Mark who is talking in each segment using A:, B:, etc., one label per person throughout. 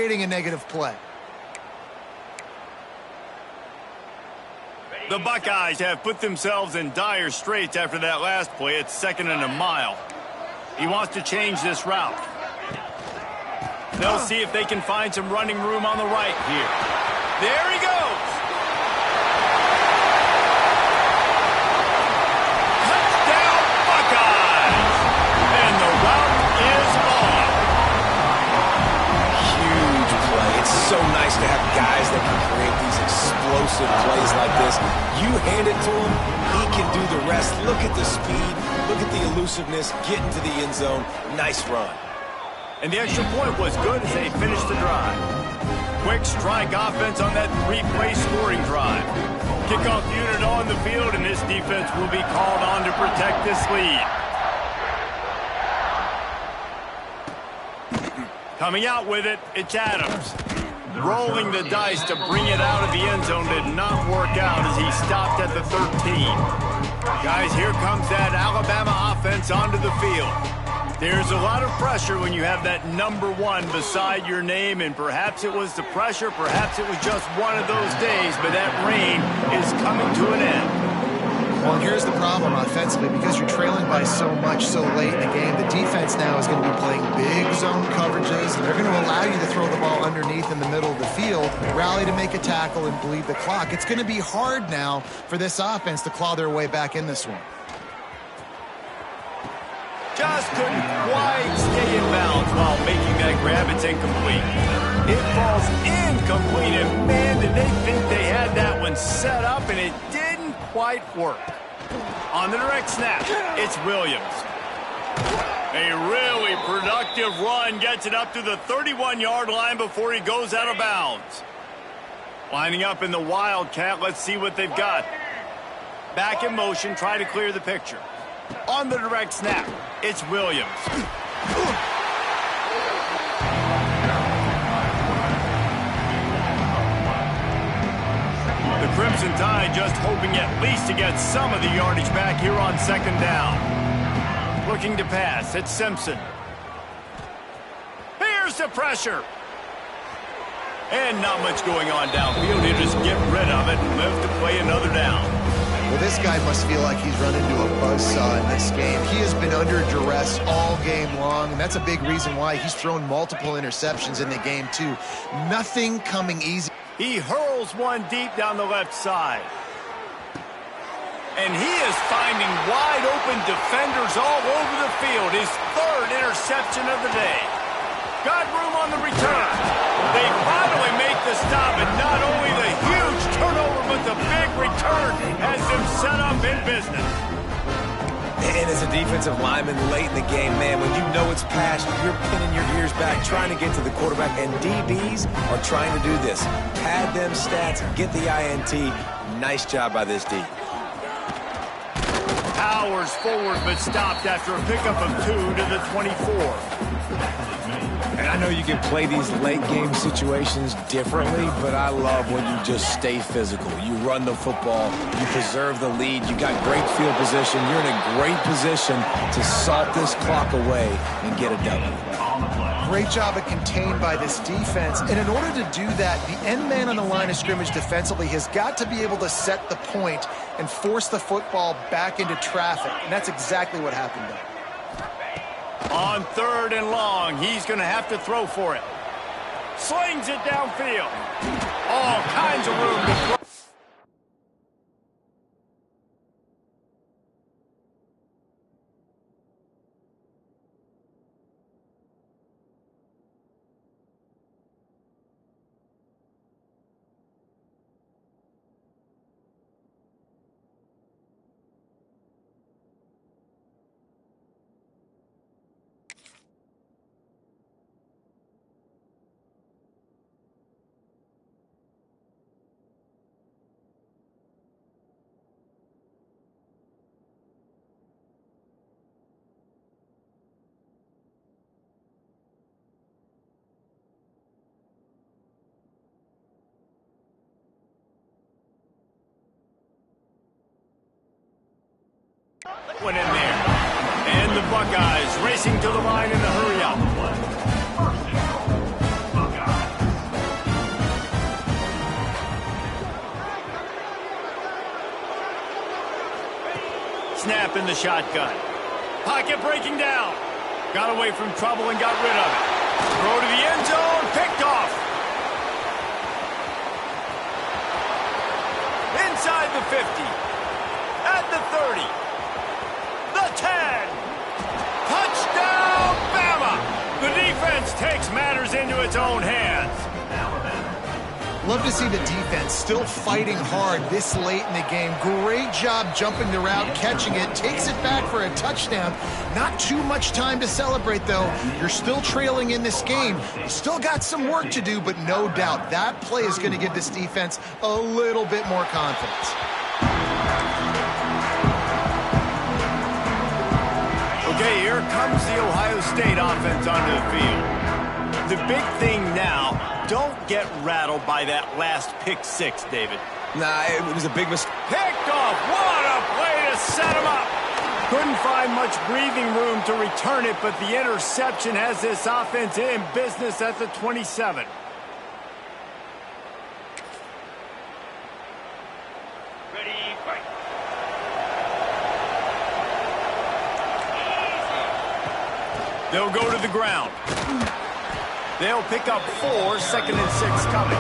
A: creating a negative play.
B: The Buckeyes have put themselves in dire straits after that last play. It's 2nd and a mile. He wants to change this route. They'll see if they can find some running room on the right here. There he goes. Touchdown, Buckeyes. And the route is on.
C: Huge play. It's so nice to have guys that can create these explosive plays like this. You hand it to him, he can do the rest. Look at the speed, look at the elusiveness, get into the end zone. Nice run.
B: And the extra point was good as they finished the drive. Quick strike offense on that 3-play scoring drive. Kickoff unit on the field, and this defense will be called on to protect this lead. Coming out with it, it's Adams. Rolling the dice to bring it out of the end zone did not work out as he stopped at the 13. Guys, here comes that Alabama offense onto the field. There's a lot of pressure when you have that number 1 beside your name, and perhaps it was the pressure, perhaps it was just one of those days, but that reign is coming to an end.
A: Well, here's the problem offensively. Because you're trailing by so much so late in the game, the defense now is going to be playing big zone coverages, and they're going to allow you to throw the ball underneath in the middle of the field, rally to make a tackle, and bleed the clock. It's going to be hard now for this offense to claw their way back in this one.
B: Just couldn't quite stay in bounds while making that grab. It's incomplete. It falls incomplete, and man, did they think they had that one set up, and it didn't quite work. On the direct snap, it's Williams. A really productive run gets it up to the 31-yard line before he goes out of bounds. Lining up in the Wildcat, let's see what they've got. Back in motion, try to clear the picture. On the direct snap, it's Williams. The Crimson Tide just hoping at least to get some of the yardage back here on 2nd down. Looking to pass, it's Simpson. Here's the pressure. And not much going on downfield. He'll just get rid of it and live to play another down.
A: Well, this guy must feel like he's run into a buzzsaw in this game. He has been under duress all game long, and that's a big reason why he's thrown multiple interceptions in the game, too. Nothing coming easy.
B: He hurls one deep down the left side. And he is finding wide-open defenders all over the field. His 3rd interception of the day. Got room on the return. They finally make the stop, and not only the huge turnover, but the big return has them set up in business.
C: And as a defensive lineman late in the game, man, when you know it's past, you're pinning your ears back, trying to get to the quarterback, and DBs are trying to do this. Pad them stats, get the INT. Nice job by this D.
B: Powers forward, but stopped after a pickup of 2 to the 24.
C: And I know you can play these late game situations differently, but I love when you just stay physical. You run the football, you preserve the lead, you got great field position, you're in a great position to salt this clock away and get a W.
A: Great job at contained by this defense. And in order to do that, the end man on the line of scrimmage defensively has got to be able to set the point and force the football back into traffic. And that's exactly what happened there.
B: On 3rd and long, he's going to have to throw for it. Slings it downfield. All kinds of room to throw. One in there. And the Buckeyes racing to the line in the hurry up. snap in the shotgun. Pocket breaking down. Got away from trouble and got rid of it. Throw to the end zone. Picked off. Inside the 50. At the 30. The 10. Touchdown, Bama! The defense takes matters into its own hands.
A: Love to see the defense still fighting hard this late in the game. Great job jumping the route, catching it, takes it back for a touchdown. Not too much time to celebrate, though. You're still trailing in this game. You still got some work to do, but no doubt that play is going to give this defense a little bit more confidence.
B: Okay, here comes the Ohio State offense onto the field. The big thing now, don't get rattled by that last pick six, David.
C: Nah, it was a big mistake.
B: Picked off. What a play to set him up. Couldn't find much breathing room to return it, but the interception has this offense in business at the 27. Ready, fight. They'll go to the ground. They'll pick up 4, 2nd and 6 coming.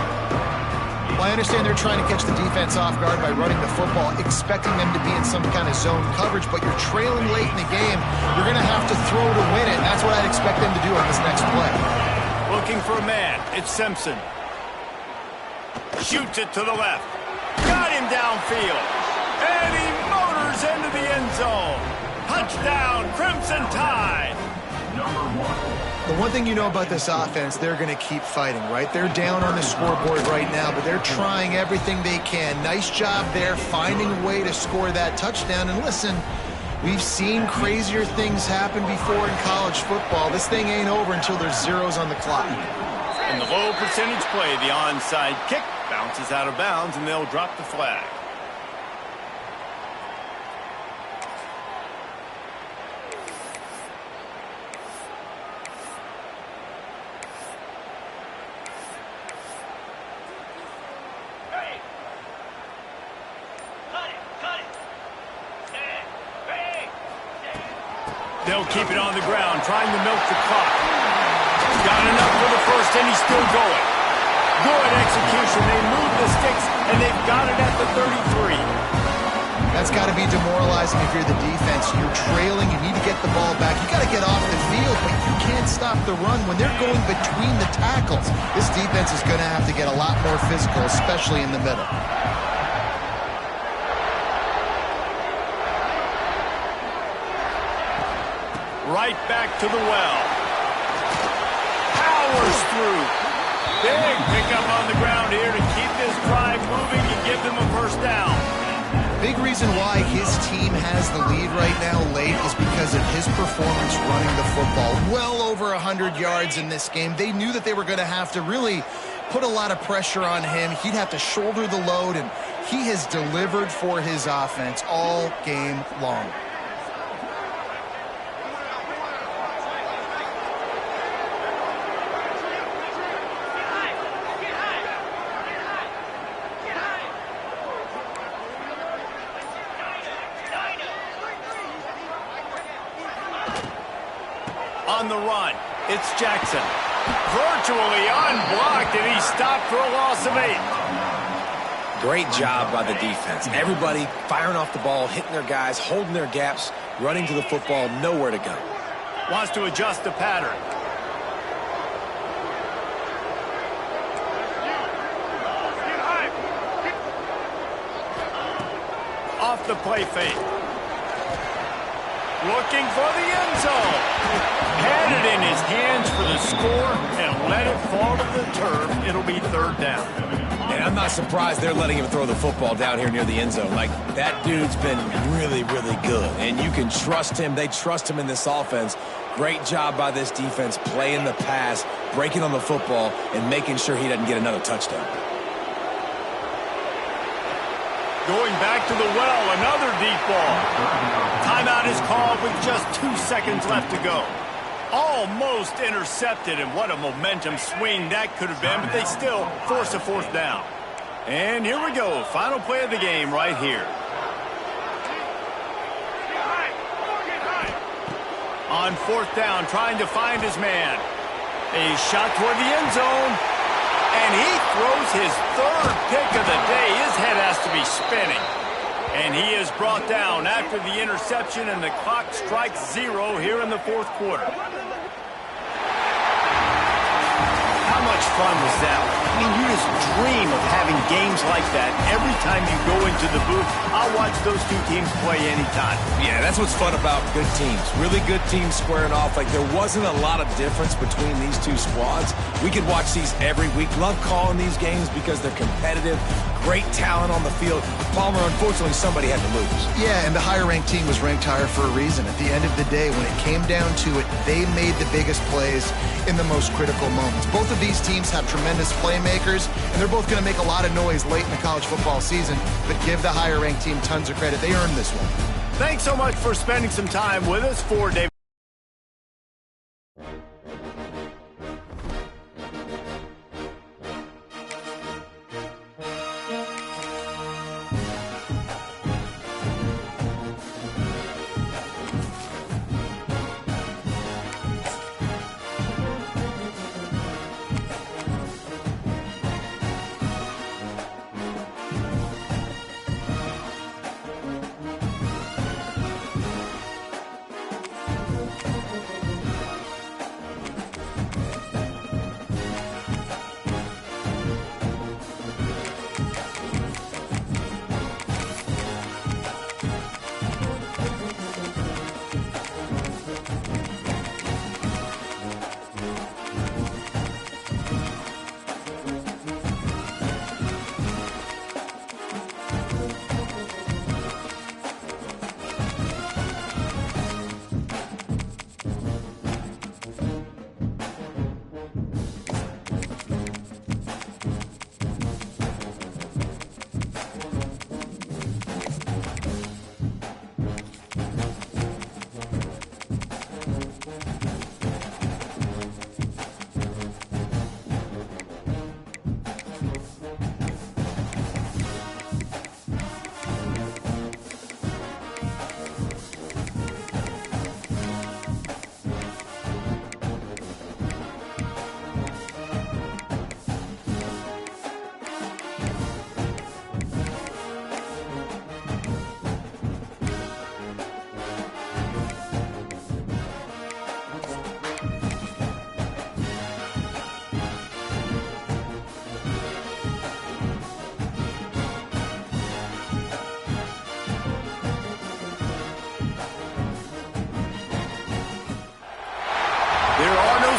A: Well, I understand they're trying to catch the defense off guard by running the football, expecting them to be in some kind of zone coverage, but you're trailing late in the game. You're going to have to throw to win it. That's what I'd expect them to do on this next play.
B: Looking for a man. It's Simpson. Shoots it to the left. Got him downfield. And he motors into the end zone. Touchdown, Crimson Tide.
A: The one thing you know about this offense, they're going to keep fighting, right? They're down on the scoreboard right now, but they're trying everything they can. Nice job there, finding a way to score that touchdown. And listen, we've seen crazier things happen before in college football. This thing ain't over until there's zeros on the clock.
B: And the low percentage play, the onside kick, bounces out of bounds, and they'll drop the flag. They'll keep it on the ground, trying to milk the clock. Got enough for the first, and he's still going. Good execution. They move the sticks, and they've got it at the 33.
A: That's got to be demoralizing if you're the defense. You're trailing. You need to get the ball back. You got to get off the field, but you can't stop the run. When they're going between the tackles, this defense is going to have to get a lot more physical, especially in the middle.
B: Right back to the well. Powers through. Big pickup on the ground here to keep this drive moving and give them a first down.
A: Big reason why his team has the lead right now late is because of his performance running the football. Well over 100 yards in this game. They knew that they were going to have to really put a lot of pressure on him. He'd have to shoulder the load, and he has delivered for his offense all game long.
B: On the run, it's Jackson. Virtually unblocked, and he stopped for a loss of 8.
C: Great job by the defense. Everybody firing off the ball, hitting their guys, holding their gaps, running to the football, nowhere to go.
B: Wants to adjust the pattern. Off the play fake. Looking for the end zone. Had it in his hands for the score and let it fall to the turf. It'll be 3rd down.
C: And I'm not surprised they're letting him throw the football down here near the end zone. Like, that dude's been really, really good. And you can trust him. They trust him in this offense. Great job by this defense playing the pass, breaking on the football, and making sure he doesn't get another touchdown.
B: Going back to the well, another deep ball. Timeout is called with just 2 seconds left to go. Almost intercepted, and what a momentum swing that could have been, but they still force a 4th down. And here we go, final play of the game right here. On fourth down, trying to find his man. A shot toward the end zone. And he throws his third pick of the day. His head has to be spinning. And he is brought down after the interception, and the clock strikes 0 here in the fourth quarter. How much fun was that? I mean, you just dream of having games like that every time you go into the booth. I'll watch those two teams play anytime.
C: Yeah, that's what's fun about good teams. Really good teams squaring off. Like, there wasn't a lot of difference between these two squads. We could watch these every week. Love calling these games because they're competitive. Great talent on the field. Palmer, unfortunately, somebody had to lose.
A: Yeah, and the higher-ranked team was ranked higher for a reason. At the end of the day, when it came down to it, they made the biggest plays in the most critical moments. Both of these teams have tremendous playmakers, and they're both going to make a lot of noise late in the college football season, but give the higher-ranked team tons of credit. They earned this one.
B: Thanks so much for spending some time with us. For David.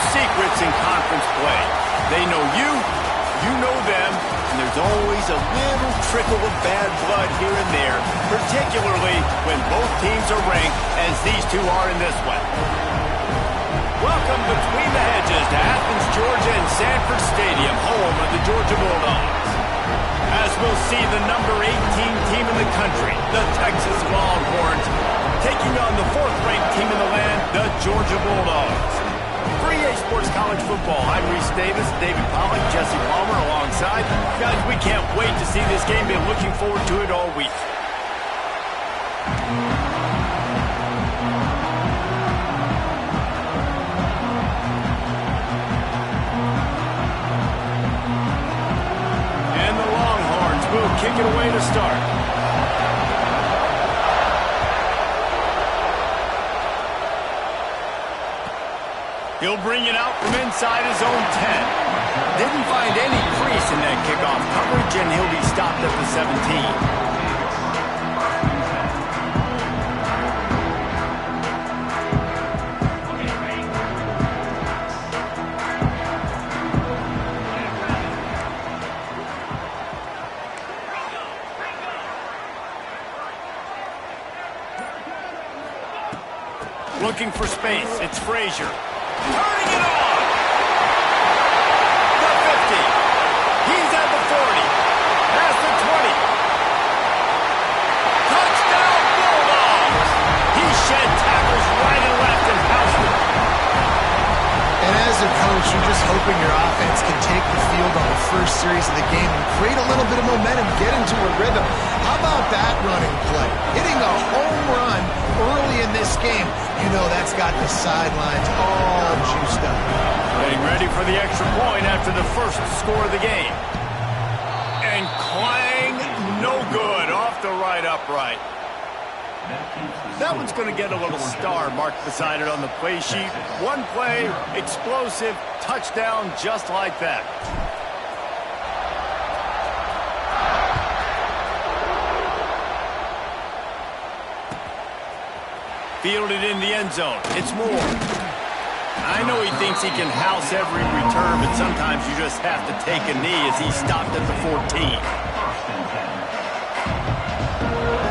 B: Secrets in conference play. They know you know them, and there's always a little trickle of bad blood here and there, particularly when both teams are ranked as these two are in this one. Welcome between the hedges to Athens, Georgia and Sanford Stadium, home of the Georgia Bulldogs. As we'll see the number 18 team in the country, the Texas Longhorns, taking on the 4th-ranked team in the land, the Georgia Bulldogs. For EA Sports College Football, I'm Reese Davis, David Pollack, Jesse Palmer alongside. Guys, we can't wait to see this game. Been looking forward to it all week. And the Longhorns will kick it away to start. He'll bring it out from inside his own 10. Didn't find any crease in that kickoff coverage, and he'll be stopped at the 17. Looking for space. It's Frazier. Turning it on. The 50. He's at the 40. Past the 20. Touchdown Bulldogs. He shed tackles right and left and housed them.
A: And as a coach, you're just hoping your offense can take the field on the first series of the game and create a little bit of momentum, get into a rhythm. How about that running play? Hitting a home run early in this game. You know that's got the sidelines all juiced up.
B: Getting ready for the extra point after the first score of the game. And clang, no good, off the right upright. That one's going to get a little star marked beside it on the play sheet. One play, explosive, touchdown just like that. Fielded in the end zone. It's Moore. I know he thinks he can house every return, but sometimes you just have to take a knee as he stopped at the 14.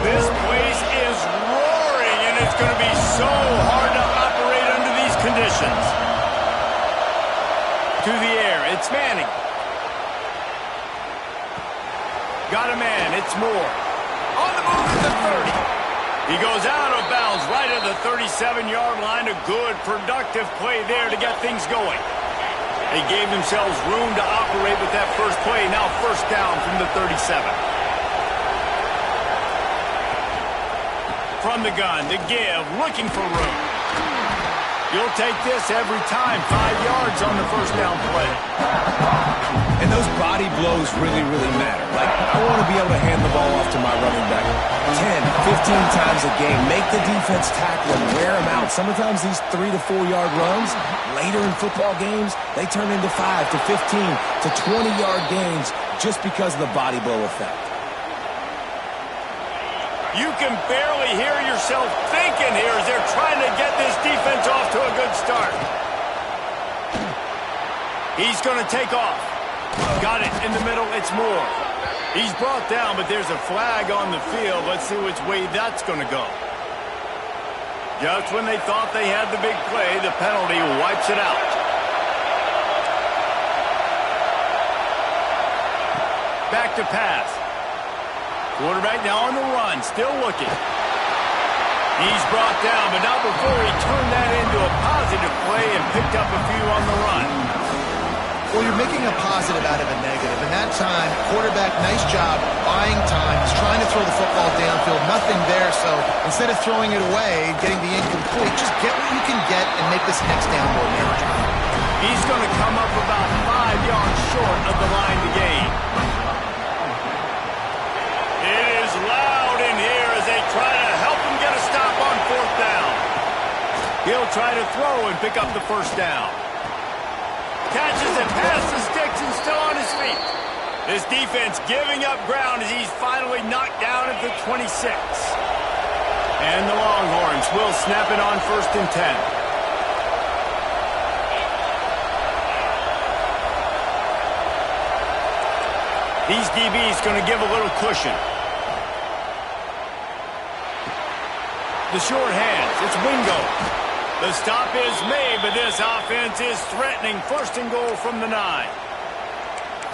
B: This place is roaring, and it's going to be so hard to operate under these conditions. To the air, it's Manning. Got a man, it's Moore. On the move at the 30. He goes out of bounds right at the 37-yard line. A good, productive play there to get things going. They gave themselves room to operate with that first play. Now first down from the 37. From the gun, to give, looking for room. You'll take this every time. 5 yards on the first down play.
C: And those body blows really, really matter. Like, I want to be able to hand the ball off to my running back 10, 15 times a game. Make the defense tackle and wear them out. Sometimes these 3 to 4 yard runs, later in football games, they turn into 5 to 15 to 20-yard gains just because of the body blow effect.
B: You can barely hear yourself thinking here as they're trying to get this defense off to a good start. He's going to take off. Got it in the middle. It's Moore. He's brought down, but there's a flag on the field. Let's see which way that's going to go. Just when they thought they had the big play, the penalty wipes it out. Back to pass. Quarterback now on the run, still looking. He's brought down, but not before he turned that into a positive play and picked up a few on the run.
A: Well, you're making a positive out of a negative. In that time, quarterback, nice job, buying time. He's trying to throw the football downfield. Nothing there, so instead of throwing it away, getting the incomplete, just get what you can get and make this next down more manageable.
B: He's going to come up about 5 yards short of the line to gain. It is loud in here as they try to help him get a stop on fourth down. He'll try to throw and pick up the first down. Catches it past the sticks and still on his feet. This defense giving up ground as he's finally knocked down at the 26. And the Longhorns will snap it on 1st and 10. These DBs going to give a little cushion. The short hands, it's Wingo. The stop is made, but this offense is threatening. 1st and goal from the 9.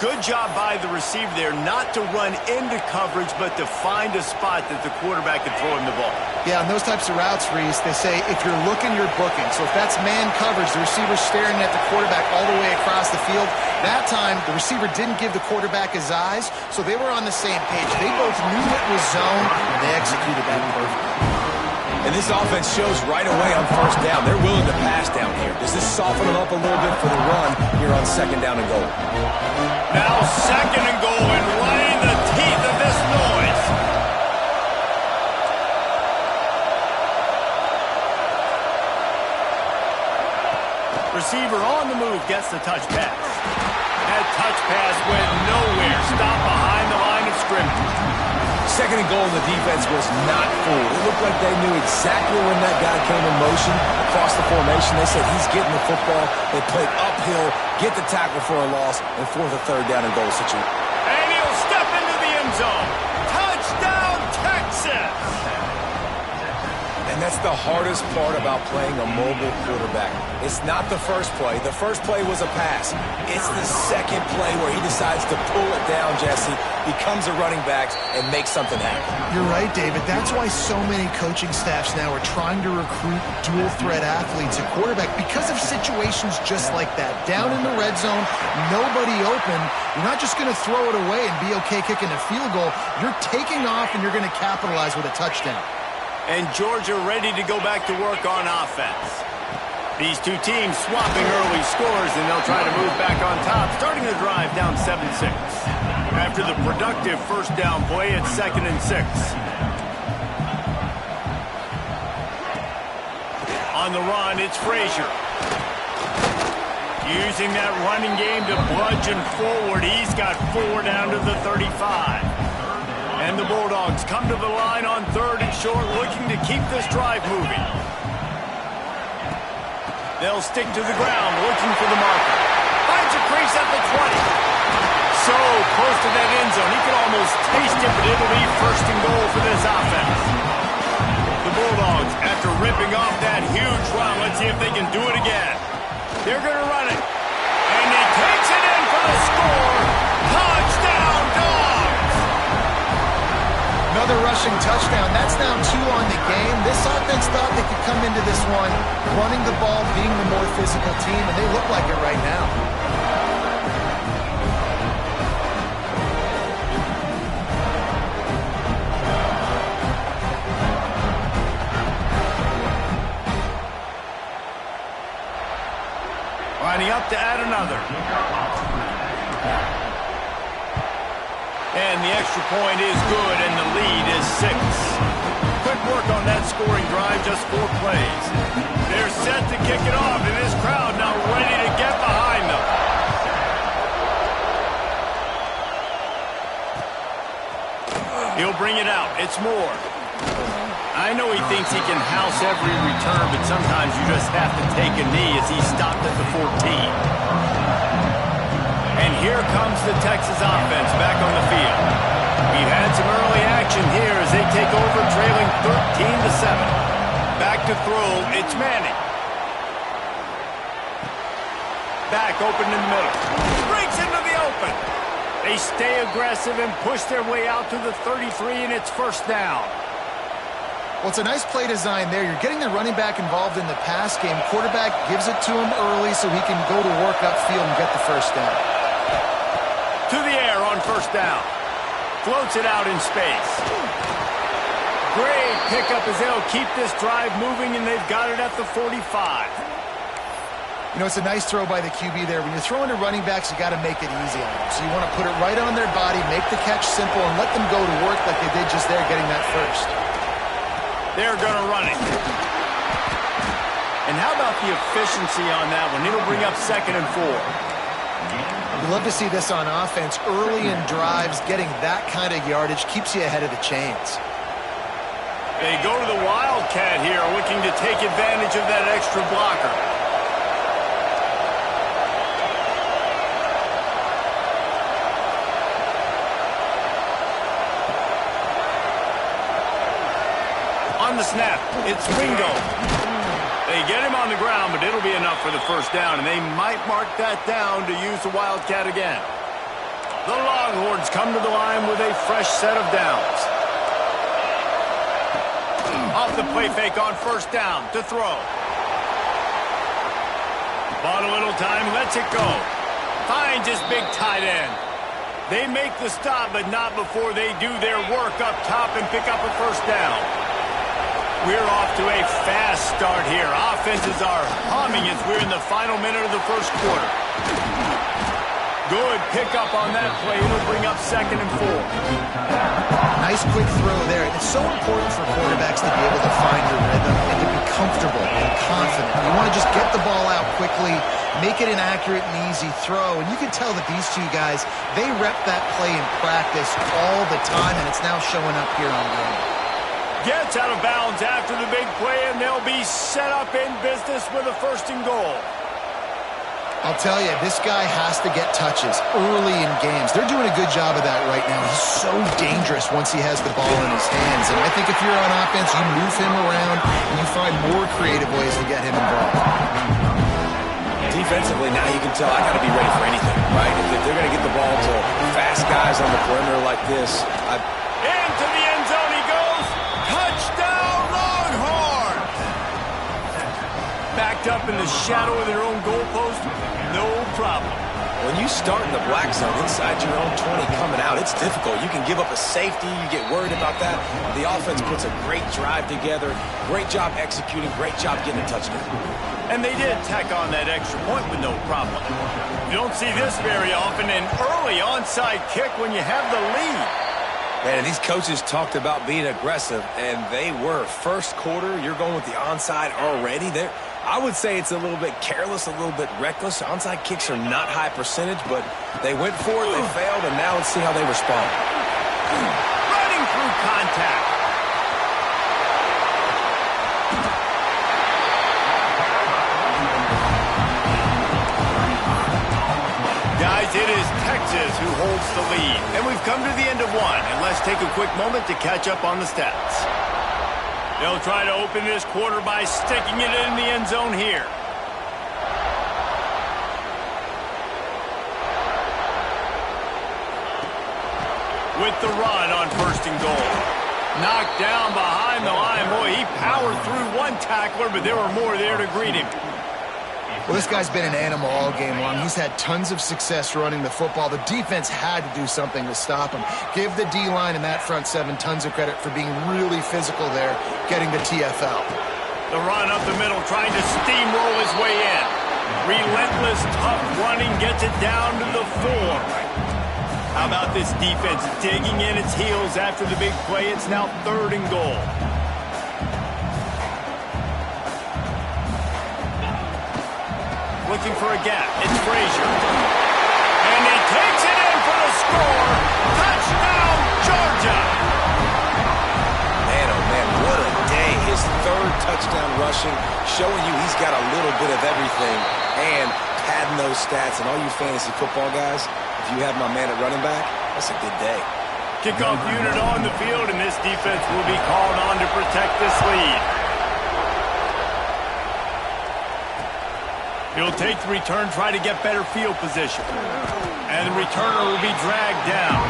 B: Good job by the receiver there not to run into coverage, but to find a spot that the quarterback can throw him the ball.
A: Yeah, on those types of routes, Reese, they say if you're looking, you're booking. So if that's man coverage, the receiver's staring at the quarterback all the way across the field. That time, the receiver didn't give the quarterback his eyes, so they were on the same page. They both knew it was zone, and they executed that perfectly.
C: And this offense shows right away on 1st down. They're willing to pass down here. Does this soften them up a little bit for the run here on 2nd down and goal?
B: Now 2nd and goal, and right in the teeth of this noise. Receiver on the move gets the touch pass. That touch pass went nowhere. Stopped behind the line of scrimmage.
C: 2nd and goal, and the defense was not fooled. It looked like they knew exactly when that guy came in motion across the formation. They said he's getting the football. They played uphill, get the tackle for a loss, and 4th or 3rd down and goal situation.
B: And he'll step into the end zone. Touchdown, Texas!
C: And And that's the hardest part about playing a mobile quarterback. It's not the first play. The first play was a pass. It's the second play where he decides to pull it down, Jesse, becomes a running back, and makes something happen.
A: You're right, David. That's why so many coaching staffs now are trying to recruit dual-threat athletes at quarterback because of situations just like that. Down in the red zone, nobody open. You're not just going to throw it away and be okay kicking a field goal. You're taking off, and you're going to capitalize with a touchdown.
B: And Georgia ready to go back to work on offense. These two teams swapping early scores, and they'll try to move back on top, starting the drive down 7-6. After the productive first down play, it's 2nd and 6. On the run, it's Frazier. Using that running game to bludgeon forward. He's got 4 down to the 35. And the Bulldogs come to the line on 3rd and short, looking to keep this drive moving. They'll stick to the ground, looking for the marker. Finds a crease at the 20. So close to that end zone, he can almost taste it, but it'll be 1st and goal for this offense. The Bulldogs, after ripping off that huge run, let's see if they can do it again. They're going to run it. And he takes it in for the score. Touchdown, Dogs!
A: Another rushing touchdown. That's now 2 on the game. This offense thought they could come into this one running the ball, being the more physical team, and they look like it right now.
B: Lining up to add another. And the extra point is good, and the lead is 6. Quick work on that scoring drive, just 4 plays. They're set to kick it off, and this crowd now ready to get behind them. He'll bring it out. It's Moore. I know he thinks he can house every return, but sometimes you just have to take a knee as he stopped at the 14. And here comes the Texas offense back on the field. We've had some early action here as they take over, trailing 13-7. Back to throw, it's Manning. Back open in the middle. Breaks into the open. They stay aggressive and push their way out to the 33, and it's 1st down.
A: Well, it's a nice play design there. You're getting the running back involved in the pass game. Quarterback gives it to him early so he can go to work upfield and get the 1st down.
B: To the air on 1st down. Floats it out in space. Great pickup as they'll keep this drive moving, and they've got it at the 45.
A: You know, it's a nice throw by the QB there. When you're throwing to running backs, you got to make it easy on them. So you want to put it right on their body, make the catch simple, and let them go to work like they did just there, getting that 1st.
B: They're going to run it. And how about the efficiency on that one? It'll bring up 2nd and 4.
A: You love to see this on offense. Early in drives, getting that kind of yardage keeps you ahead of the chains.
B: They go to the Wildcat here, looking to take advantage of that extra blocker. On the snap, it's Wingo. They get him on the ground, but it'll be enough for the 1st down, and they might mark that down to use the Wildcat again. The Longhorns come to the line with a fresh set of downs. Off the play fake on 1st down to throw. Bought a little time, lets it go. Finds his big tight end. They make the stop, but not before they do their work up top and pick up a 1st down. We're off to a fast start here. Offenses are humming as we're in the final minute of the 1st quarter. Good pickup on that play. It'll bring up 2nd and 4.
A: Nice quick throw there. It's so important for quarterbacks to be able to find your rhythm and to be comfortable and confident. You want to just get the ball out quickly, make it an accurate and easy throw. And you can tell that these two guys, they rep that play in practice all the time, and it's now showing up here on game.
B: Gets out of bounds after the big play, and they'll be set up in business with a 1st and goal.
A: I'll tell you, this guy has to get touches early in games. They're doing a good job of that right now. He's so dangerous once he has the ball in his hands. And I think if you're on offense, you move him around and you find more creative ways to get him involved.
C: Defensively, now you can tell I got to be ready for anything, right? If they're going to get the ball to fast guys on the perimeter like this,
B: Into the end zone he goes. Touchdown, Longhorns! Backed up in the shadow of their own goalpost, no problem.
C: When you start in the black zone inside your own 20 coming out, it's difficult. You can give up a safety. You get worried about that. The offense puts a great drive together. Great job executing. Great job getting a touchdown.
B: And they did tack on that extra point with no problem. You don't see this very often, an early onside kick when you have the lead.
C: Man, and these coaches talked about being aggressive, and they were. First quarter, you're going with the onside already. I would say it's a little bit careless, a little bit reckless. Onside kicks are not high percentage, but they went for it, they failed, and now let's see how they respond.
B: Running through contact. Guys, it is Texas who holds the lead. And we've come to the end of one. And let's take a quick moment to catch up on the stats. They'll try to open this quarter by sticking it in the end zone here. With the run on 1st and goal. Knocked down behind the line. Boy, he powered through one tackler, but there were more there to greet him.
A: Well, this guy's been an animal all game long. He's had tons of success running the football. The defense had to do something to stop him. Give the D-line and that front seven tons of credit for being really physical there, getting the TFL.
B: The run up the middle, trying to steamroll his way in. Relentless, tough running gets it down to the 4. How about this defense digging in its heels after the big play? It's now 3rd and goal. Looking for a gap. It's Frazier. And he takes it in for the score. Touchdown, Georgia!
C: Man, oh man, what a day. His 3rd touchdown rushing, showing you he's got a little bit of everything and padding those stats. And all you fantasy football guys, if you have my man at running back, that's a good day.
B: Kickoff unit on the field, and this defense will be called on to protect this lead. He'll take the return, try to get better field position. And the returner will be dragged down.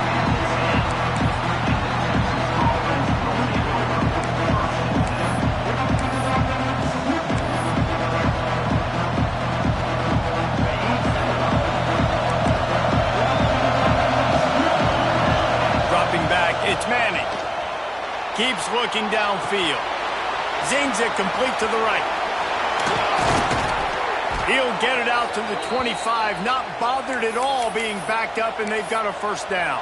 B: Dropping back, it's Manning. Keeps looking downfield. Zings it complete to the right. He'll get it out to the 25, not bothered at all being backed up, and they've got a 1st down.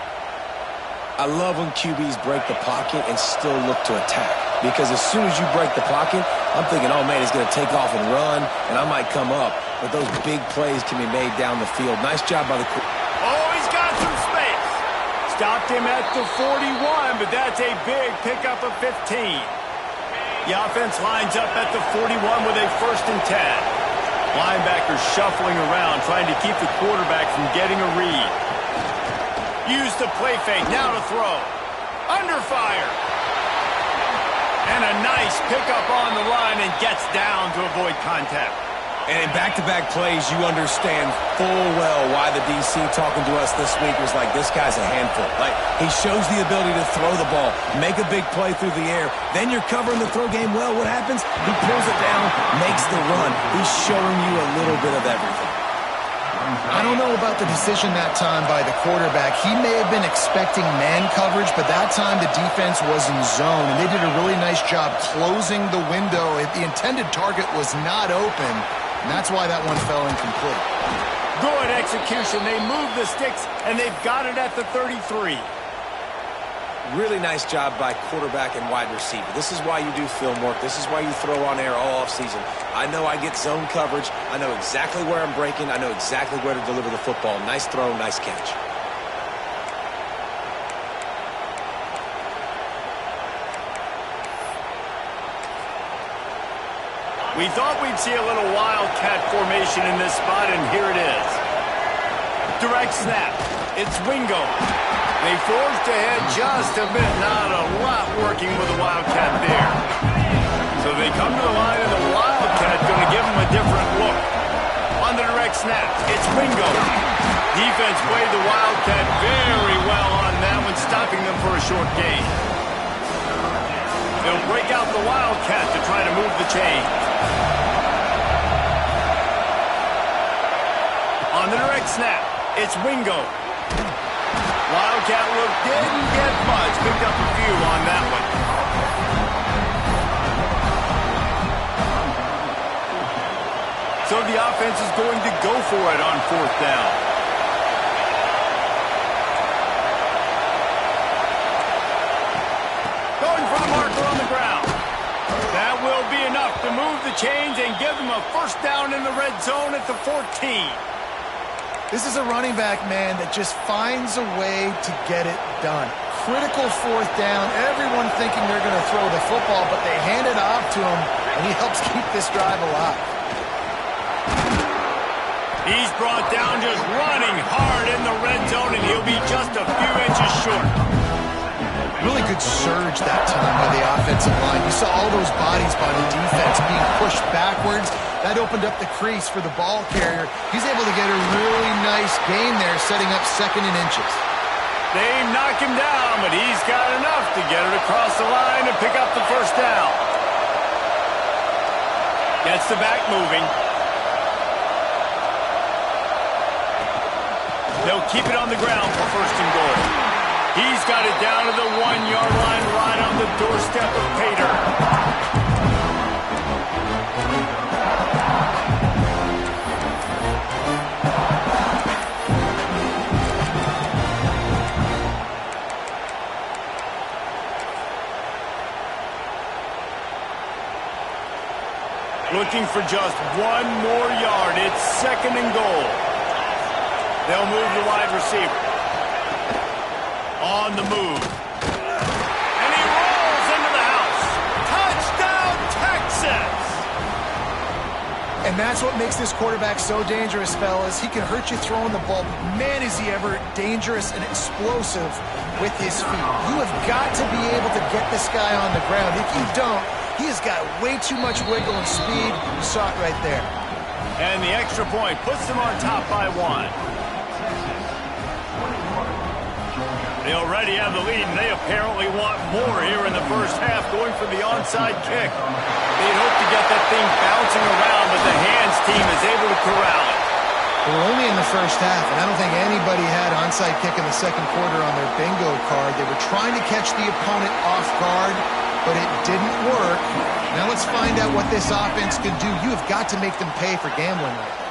C: I love when QBs break the pocket and still look to attack. Because as soon as you break the pocket, I'm thinking, oh man, he's going to take off and run, and I might come up. But those big plays can be made down the field. Nice job by the...
B: Oh, he's got some space. Stopped him at the 41, but that's a big pickup of 15. The offense lines up at the 41 with a 1st and 10. Linebackers shuffling around, trying to keep the quarterback from getting a read. Use the play fake, now to throw. Under fire. And a nice pickup on the line and gets down to avoid contact.
C: And in back-to-back plays, you understand full well why the DC talking to us this week was like, this guy's a handful. Like, he shows the ability to throw the ball, make a big play through the air. Then you're covering the throw game well. What happens? He pulls it down, makes the run. He's showing you a little bit of everything.
A: I don't know about the decision that time by the quarterback. He may have been expecting man coverage, but that time the defense was in zone, and they did a really nice job closing the window. The intended target was not open. And that's why that one fell incomplete.
B: Good execution. They move the sticks, and they've got it at the 33.
C: Really nice job by quarterback and wide receiver. This is why you do film work. This is why you throw on air all offseason. I know I get zone coverage. I know exactly where I'm breaking. I know exactly where to deliver the football. Nice throw, nice catch.
B: We thought we'd see a little wildcat formation in this spot, and here it is. Direct snap. It's Wingo. They forced ahead just a bit. Not a lot working with the wildcat there. So they come to the line, and the wildcat's going to give them a different look. On the direct snap, it's Wingo. Defense played the wildcat very well on that one, stopping them for a short gain. They'll break out the wildcat to try to move the chain. On the direct snap, it's Wingo. Wildcat look didn't get much. Picked up a few on that one. So the offense is going to go for it on 4th down. Going for the marker on the ground. That will be enough to move the chains and give them a 1st down in the red zone at the 14.
A: This is a running back, man, that just finds a way to get it done. Critical 4th down. Everyone thinking they're going to throw the football, but they hand it off to him, and he helps keep this drive alive.
B: He's brought down just running hard in the red zone, and he'll be just a few inches short.
A: Really good surge that time by the offensive line. You saw all those bodies by the defense being pushed backwards. That opened up the crease for the ball carrier. He's able to get a really nice gain there, setting up 2nd and inches.
B: They knock him down, but he's got enough to get it across the line and pick up the 1st down. Gets the back moving. They'll keep it on the ground for 1st and goal. He's got it down to the 1-yard line, right on the doorstep of Pater. Looking for just 1 more yard. It's 2nd and goal. They'll move the wide receiver. On the move. And he rolls into the house. Touchdown, Texas!
A: And that's what makes this quarterback so dangerous, fellas. He can hurt you throwing the ball, but man, is he ever dangerous and explosive with his feet. You have got to be able to get this guy on the ground. If you don't, he has got way too much wiggle and speed. You saw it right there.
B: And the extra point puts them on top by 1. They already have the lead, and they apparently want more here in the 1st half, going for the onside kick. They'd hope to get that thing bouncing around, but the hands team is able to corral it.
A: We're only in the 1st half, and I don't think anybody had onside kick in the 2nd quarter on their bingo card. They were trying to catch the opponent off guard, but it didn't work. Now let's find out what this offense can do. You have got to make them pay for gambling right now.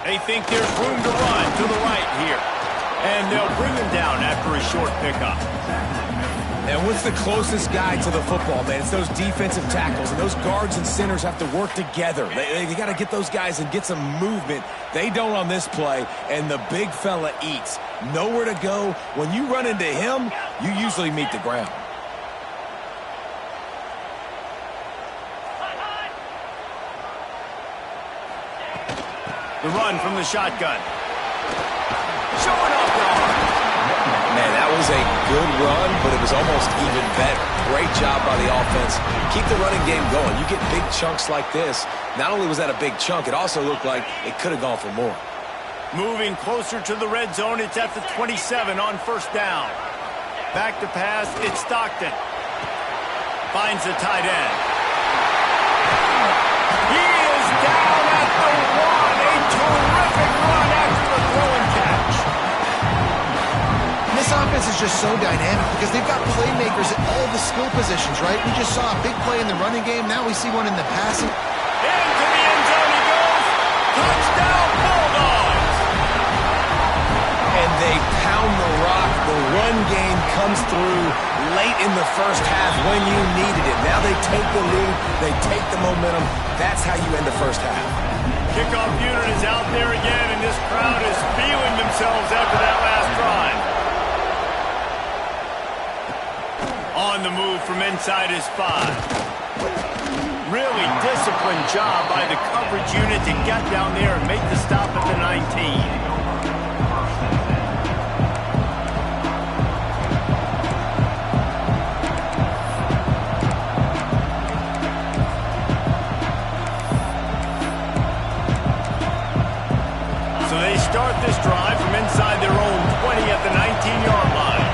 B: They think there's room to run to the right here. And they'll bring him down after a short pickup.
C: And what's the closest guy to the football, man? It's those defensive tackles, and those guards and centers have to work together. They got to get those guys and get some movement. They don't on this play, and the big fella eats. Nowhere to go. When you run into him, you usually meet the ground.
B: The run from the shotgun. Showing off the arm.
C: Man, that was a good run, but it was almost even better. Great job by the offense. Keep the running game going. You get big chunks like this. Not only was that a big chunk, it also looked like it could have gone for more.
B: Moving closer to the red zone, it's at the 27 on 1st down. Back to pass, it's Stockton. Finds the tight end. He is down at the 1. A terrific run after the throw and catch.
A: This offense is just so dynamic because they've got playmakers at all the skill positions, right? We just saw a big play in the running game. Now we see one in the passing.
B: Into the end zone he goes. Touchdown, Bulldogs.
C: And they pound the rock. The run game comes through late in the 1st half when you needed it. Now they take the lead. They take the momentum. That's how you end the 1st half.
B: Kickoff unit is out there again, and this crowd is feeling themselves after that last drive. On the move from inside his 5. Really disciplined job by the coverage unit to get down there and make the stop at the 19. Start this drive from inside their own 20 at the 19-yard line.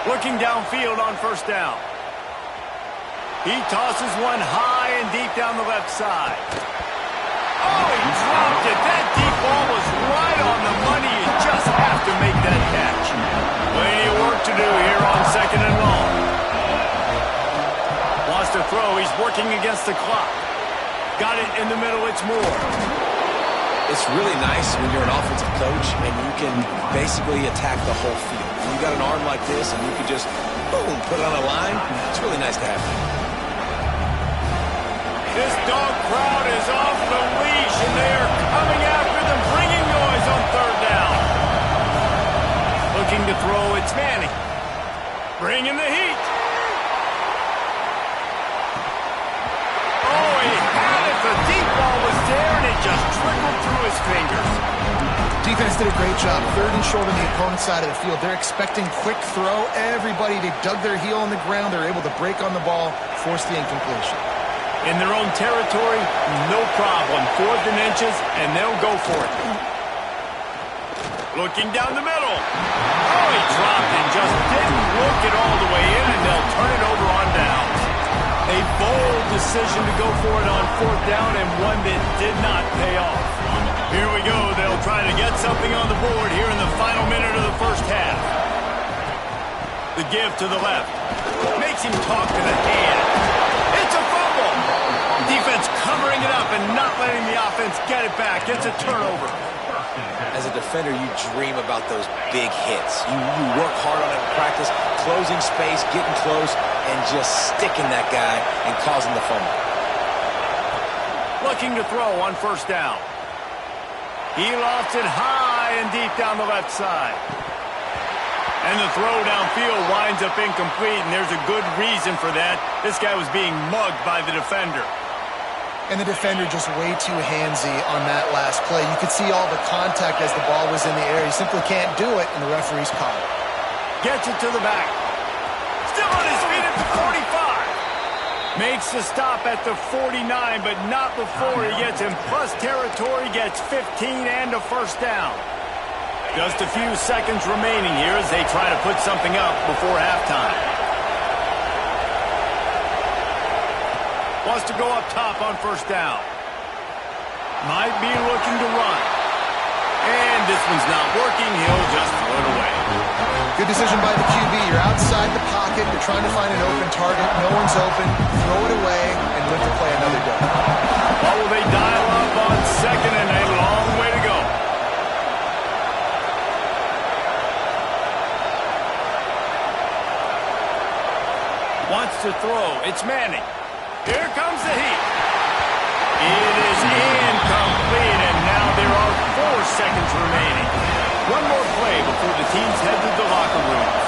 B: Looking downfield on first down. He tosses one high and deep down the left side. Oh, he dropped it. That deep ball was right on the money. You just have to make that catch. Plenty of work to do here on second and long. Wants to throw. He's working against the clock. Got it in the middle, it's Moore.
C: It's really nice when you're an offensive coach and you can basically attack the whole field. When you got an arm like this and you can just, boom, put it on a line, it's really nice to have that.
B: This dog crowd is off the leash and they are coming after them, bringing noise on third down. Looking to throw, it's Manning. Bringing the heat. The deep ball was there, and it just trickled through his fingers.
A: Defense did a great job. Third and short on the opponent's side of the field. They're expecting quick throw. Everybody, they dug their heel on the ground. They're able to break on the ball, force the incompletion.
B: In their own territory, no problem. 4th and inches, and they'll go for it. Looking down the middle. Oh, he dropped and just didn't look it all the way in, and they'll turn it over on downs. A bold decision to go for it on 4th down and one that did not pay off. Here we go. They'll try to get something on the board here in the final minute of the first half. The give to the left. Makes him talk to the hand. It's a fumble. Defense covering it up and not letting the offense get it back. It's a turnover.
C: As a defender, you dream about those big hits. You work hard on it in practice, closing space, getting close, and just sticking that guy and causing the fumble.
B: Looking to throw on first down. He lofts it high and deep down the left side. And the throw downfield winds up incomplete, and there's a good reason for that. This guy was being mugged by the defender.
A: And the defender just way too handsy on that last play. You could see all the contact as the ball was in the air. He simply can't do it, and the referee's caught it.
B: Gets it to the back. Still on his feet at the 45. Makes the stop at the 49, but not before he gets in plus territory, gets 15 and a first down. Just a few seconds remaining here as they try to put something up before halftime. Wants to go up top on first down. Might be looking to run. And this one's not working. He'll just throw it away.
A: Good decision by the QB. You're outside the pocket. You're trying to find an open target. No one's open. Throw it away and live to play another down.
B: What will they dial up on second and a long way to go? Wants to throw. It's Manning. Here comes the heat. It is incomplete, and now there are 4 seconds remaining. One more play before the teams head to the locker rooms.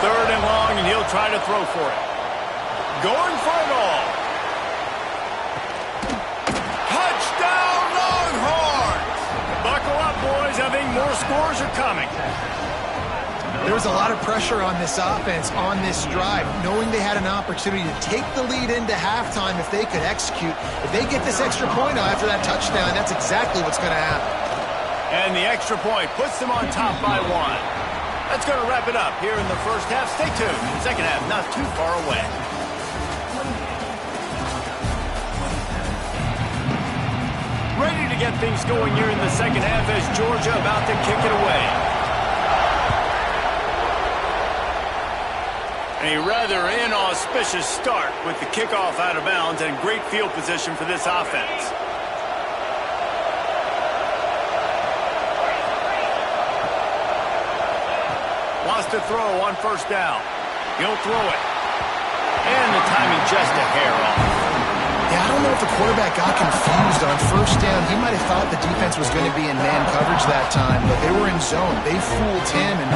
B: Third and long, and he'll try to throw for it. Going for it all. Touchdown, Longhorns! Buckle up, boys. I think more scores are coming.
A: There was a lot of pressure on this offense on this drive, knowing they had an opportunity to take the lead into halftime if they could execute. If they get this extra point after that touchdown, that's exactly what's going to happen.
B: And the extra point puts them on top by 1. That's going to wrap it up here in the first half. Stay tuned. Second half not too far away. Ready to get things going here in the second half as Georgia about to kick it away. A rather inauspicious start with the kickoff out of bounds and great field position for this offense. Wants to throw on first down. He'll throw it. And the timing just a hair off.
A: Yeah, I don't know if the quarterback got confused on first down. He might have thought the defense was going to be in man coverage that time, but they were in zone. They fooled him, and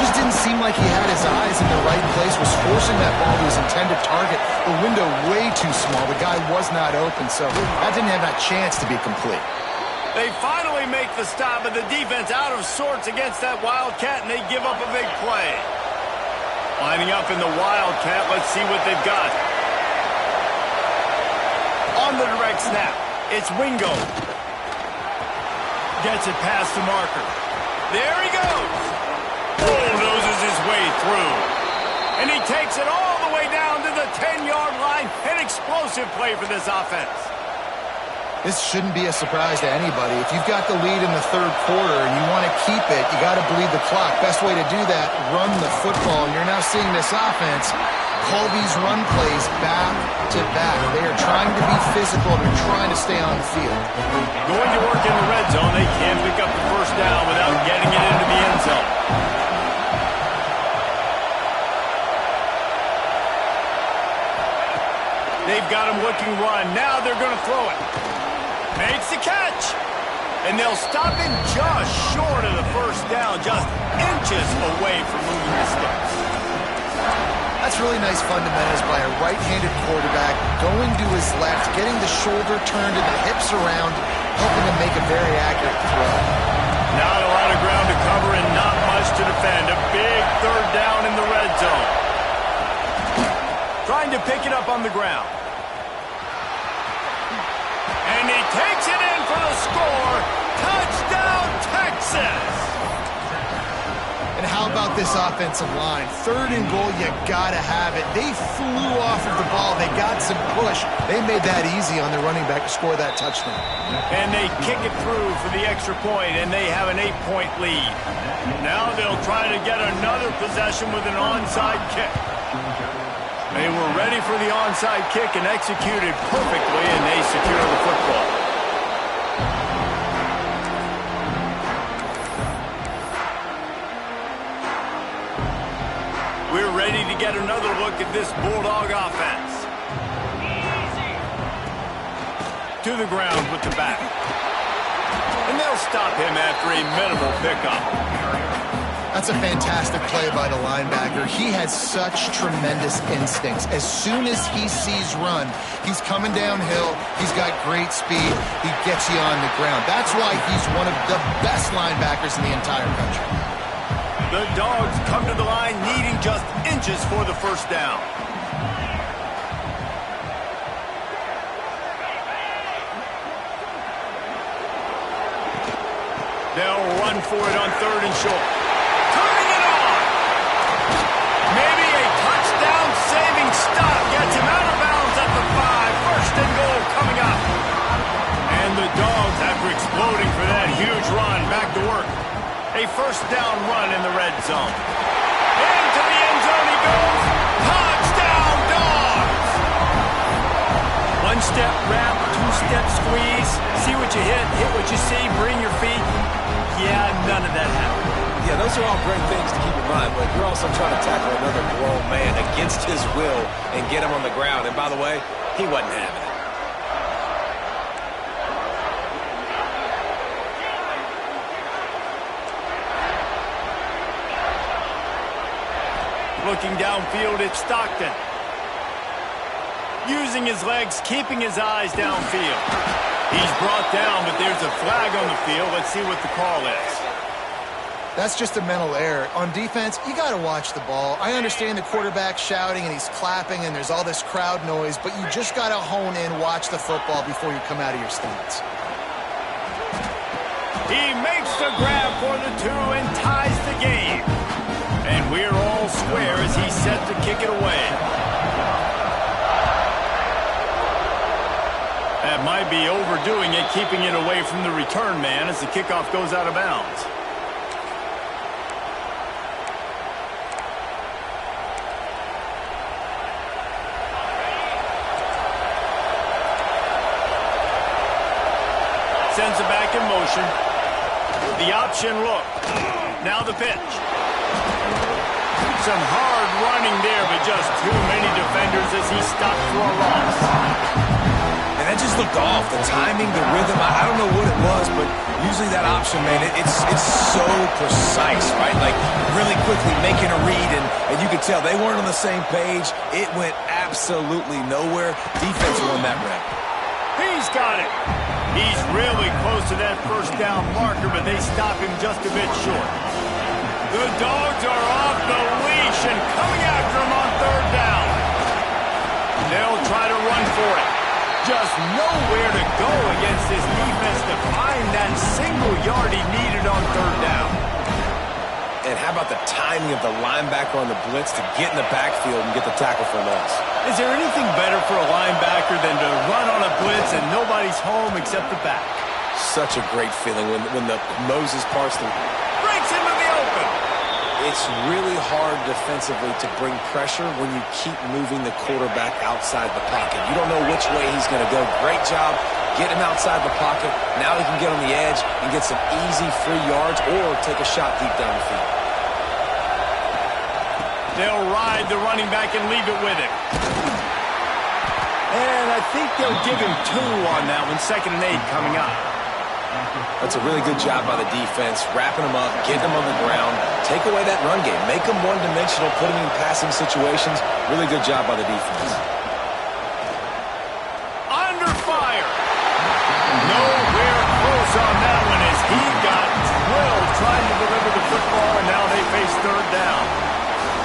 A: just didn't seem like he had his eyes in the right place, was forcing that ball to his intended target. The window way too small. The guy was not open, so that didn't have that chance to be complete.
B: They finally make the stop, but the defense out of sorts against that Wildcat, and they give up a big play. Lining up in the Wildcat, let's see what they've got. On the direct snap, it's Wingo. Gets it past the marker. There he goes. Bulldozes his way through. And he takes it all the way down to the 10-yard line. An explosive play for this offense.
A: This shouldn't be a surprise to anybody. If you've got the lead in the third quarter and you want to keep it, you got to bleed the clock. Best way to do that, run the football. And you're now seeing this offense call these run plays back to back. They are trying to be physical. They're trying to stay on the field.
B: Going to work in the red zone. They can't pick up the first down without getting it into the end zone. They've got him looking run. Now they're going to throw it. Makes the catch. And they'll stop him just short of the first down, just inches away from moving the sticks.
A: That's really nice fundamentals by a right-handed quarterback, going to his left, getting the shoulder turned and the hips around, helping him make a very accurate throw.
B: Not a lot of ground to cover and not much to defend. A big third down in the red zone. Trying to pick it up on the ground. And he takes it in for the score. Touchdown, Texas!
A: And how about this offensive line? Third and goal, you gotta have it. They flew off of the ball. They got some push. They made that easy on their running back to score that touchdown.
B: And they kick it through for the extra point, and they have an 8-point lead. Now they'll try to get another possession with an onside kick. They were ready for the onside kick and executed perfectly, and they secure the football. We're ready to get another look at this Bulldog offense. To the ground with the back. And they'll stop him after a minimal pickup.
A: That's a fantastic play by the linebacker. He has such tremendous instincts. As soon as he sees run, he's coming downhill. He's got great speed. He gets you on the ground. That's why he's one of the best linebackers in the entire country.
B: The Dogs come to the line needing just inches for the first down. They'll run for it on third and short. Turning it on! Maybe a touchdown-saving stop gets him out of bounds at the 5. First and goal coming up. And the Dogs, after exploding for that huge run, back to work. A first down run in the red zone. Into the end zone he goes. Touchdown, Dogs! One-step wrap, two-step squeeze. See what you hit what you see, bring your feet. Yeah, none of that happened.
C: Yeah, those are all great things to keep in mind, but you're also trying to tackle another grown man against his will and get him on the ground. And by the way, he wasn't having it.
B: Looking downfield, it's Stockton. Using his legs, keeping his eyes downfield. He's brought down, but there's a flag on the field. Let's see what the call is.
A: That's just a mental error. On defense, you got to watch the ball. I understand the quarterback shouting and he's clapping and there's all this crowd noise, but you just got to hone in, watch the football before you come out of your stance.
B: He makes the grab for the 2 and ties the game. And we're all square as he's set to kick it away. That might be overdoing it, keeping it away from the return man as the kickoff goes out of bounds. Sends it back in motion. The option look. Now the pitch. Some hard running there, but just too many defenders as he stopped for a loss.
C: And that just just looked off. The timing, the rhythm, I don't know what it was, but usually that option, man, it's so precise, right? Like, really quickly making a read, and you could tell they weren't on the same page. It went absolutely nowhere. Defense won that rep.
B: He's got it. He's really close to that first down marker, but they stop him just a bit short. The Dogs are off the leash and coming after him on third down. They'll try to run for it. Just nowhere to go against this defense to find that single yard he needed on third down.
C: And how about the timing of the linebacker on the blitz to get in the backfield and get the tackle for loss?
B: Is there anything better for a linebacker than to run on a blitz and nobody's home except the back?
C: Such a great feeling when the Moses parts the...
B: Breaks into the open.
C: It's really hard defensively to bring pressure when you keep moving the quarterback outside the pocket. You don't know which way he's going to go. Great job getting him outside the pocket. Now he can get on the edge and get some easy free yards or take a shot deep down the field.
B: They'll ride the running back and leave it with him. And I think they'll give him 2 on that one. 2nd and 8 coming up.
C: That's a really good job by the defense, wrapping them up, getting them on the ground, take away that run game, make them one-dimensional, put them in passing situations. Really good job by the defense.
B: Under fire. Nowhere close on that one as he got drilled trying to deliver the football, and now they face third down.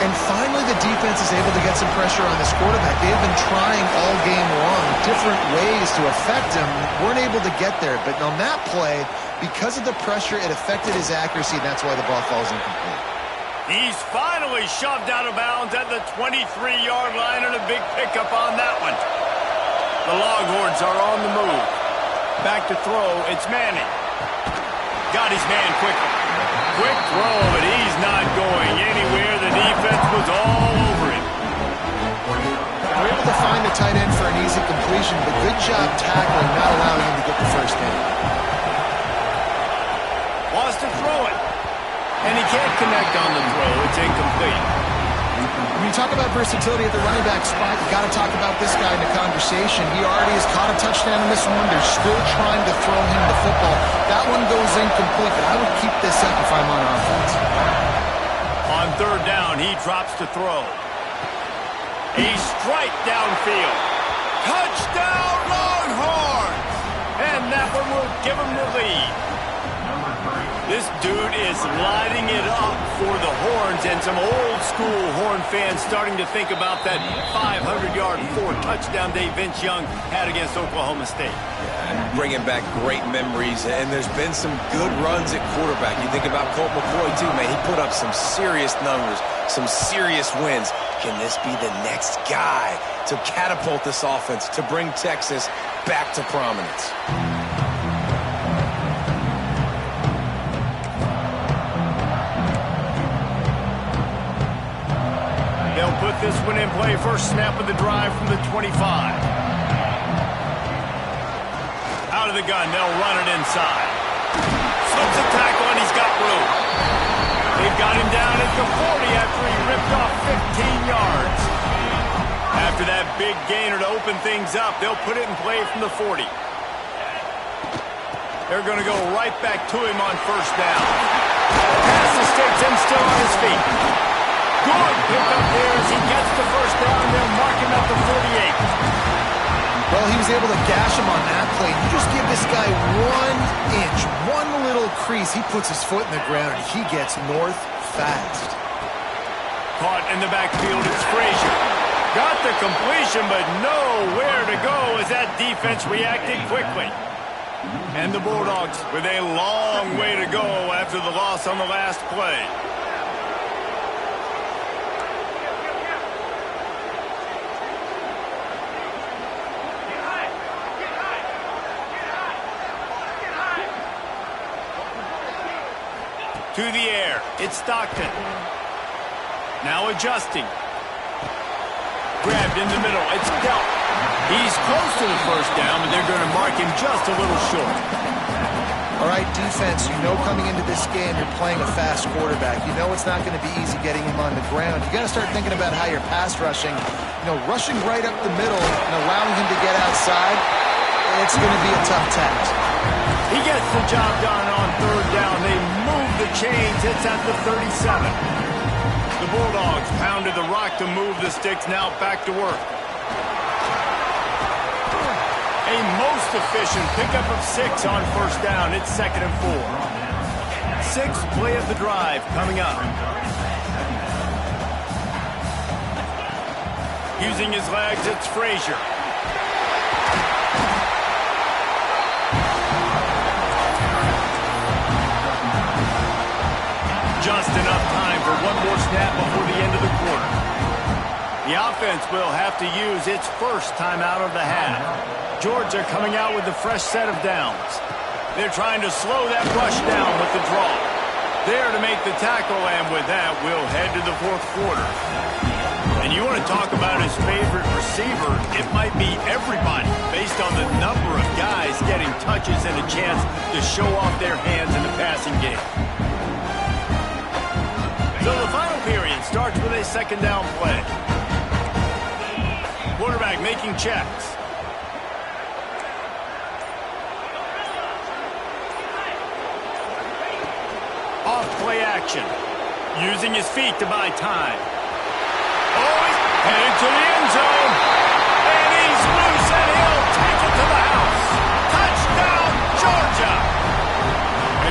A: And finally, the defense is able to get some pressure on this quarterback. They have been trying all game long, different ways to affect him. Weren't able to get there. But on that play, because of the pressure, it affected his accuracy, and that's why the ball falls incomplete.
B: He's finally shoved out of bounds at the 23-yard line, and a big pickup on that one. The Longhorns are on the move. Back to throw, it's Manning. Got his man quickly. Quick throw, but he's not going anywhere. The defense was all over him.
A: They're able to find the tight end for an easy completion, but good job tackling, not allowing him to get the first down.
B: Wants to throw it. And he can't connect on the throw. It's incomplete.
A: When you talk about versatility at the running back spot, you got to talk about this guy in the conversation. He already has caught a touchdown in this one. They're still trying to throw him the football. That one goes incomplete, but I would keep this up if I'm on offense.
B: On third down, he drops to throw. A strike downfield. Touchdown, Longhorns! And that one will give him the lead. This dude is lighting it up for the Horns, and some old-school Horn fans starting to think about that 500-yard, 4-touchdown day Vince Young had against Oklahoma State.
C: Bringing back great memories, and there's been some good runs at quarterback. You think about Colt McCoy, too, man. He put up some serious numbers, some serious wins. Can this be the next guy to catapult this offense, to bring Texas back to prominence?
B: They'll put this one in play. First snap of the drive from the 25. Out of the gun, they'll run it inside. Slips a tackle, and he's got room. They've got him down at the 40 after he ripped off 15 yards. After that big gainer to open things up, they'll put it in play from the 40. They're going to go right back to him on first down. Pass escapes him, still on his feet. Good pick up there as he gets the first down. They'll mark him at the 48.
A: Well, he was able to gash him on that play. You just give this guy 1 inch, one little crease. He puts his foot in the ground, and he gets north fast.
B: Caught in the backfield, it's Frazier. Got the completion, but nowhere to go as that defense reacted quickly. And the Bulldogs with a long way to go after the loss on the last play. To the air, it's Stockton. Now adjusting. Grabbed in the middle, it's Delp. He's close to the first down, but they're going to mark him just a little short.
A: All right, defense, you know coming into this game you're playing a fast quarterback. You know it's not going to be easy getting him on the ground. You got to start thinking about how you're pass rushing. Rushing right up the middle and allowing him to get outside. it's going to be a tough task.
B: He gets the job done on third down. They move the chains. It's at the 37. The Bulldogs pounded the rock to move the sticks. Now back to work. A most efficient pickup of 6 on first down. It's 2nd and 4. Sixth play of the drive coming up. Using his legs, it's Frazier. Just enough time for one more snap before the end of the quarter. The offense will have to use its first timeout of the half. Georgia coming out with a fresh set of downs. They're trying to slow that rush down with the draw. There to make the tackle, and with that, we'll head to the fourth quarter. And you want to talk about his favorite receiver, it might be everybody, based on the number of guys getting touches and a chance to show off their hands in the passing game. So the final period starts with a second down play. Quarterback making checks. Off play action. Using his feet to buy time. Oh, he's headed to the end zone. And he's loose, and he'll take it to the house. Touchdown, Georgia.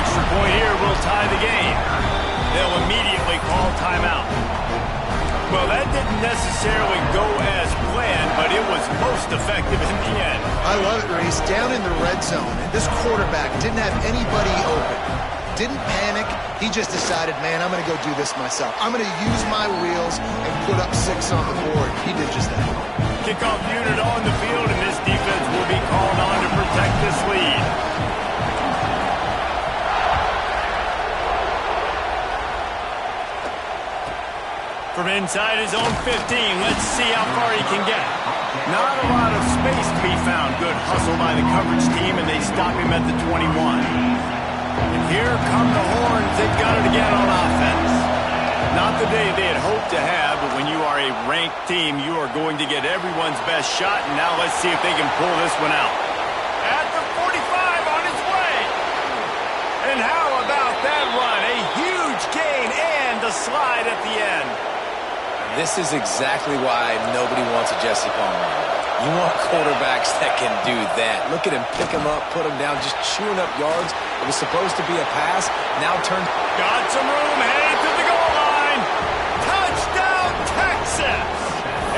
B: Extra point here will tie the game. They'll immediately call timeout. Well, that didn't necessarily go as planned, but it was most effective in the end.
A: I love it, Reese. Down in the red zone, and this quarterback didn't have anybody open. Didn't panic. He just decided, man, I'm going to go do this myself. I'm going to use my wheels and put up 6 on the board. He did just that.
B: Kickoff unit on the field, and this defense will be called on to protect this lead. From inside his own 15, let's see how far he can get. Not a lot of space to be found. Good hustle by the coverage team, and they stop him at the 21. And here come the horns. They've got it again on offense. Not the day they had hoped to have, but when you are a ranked team, you are going to get everyone's best shot, and now let's see if they can pull this one out. At the 45 on its way. And how about that run? A huge gain and a slide at the end.
C: This is exactly why nobody wants a Jesse Palmer. You want quarterbacks that can do that. Look at him, pick him up, put him down, just chewing up yards. It was supposed to be a pass, now turned.
B: Got some room, headed to the goal line. Touchdown, Texas!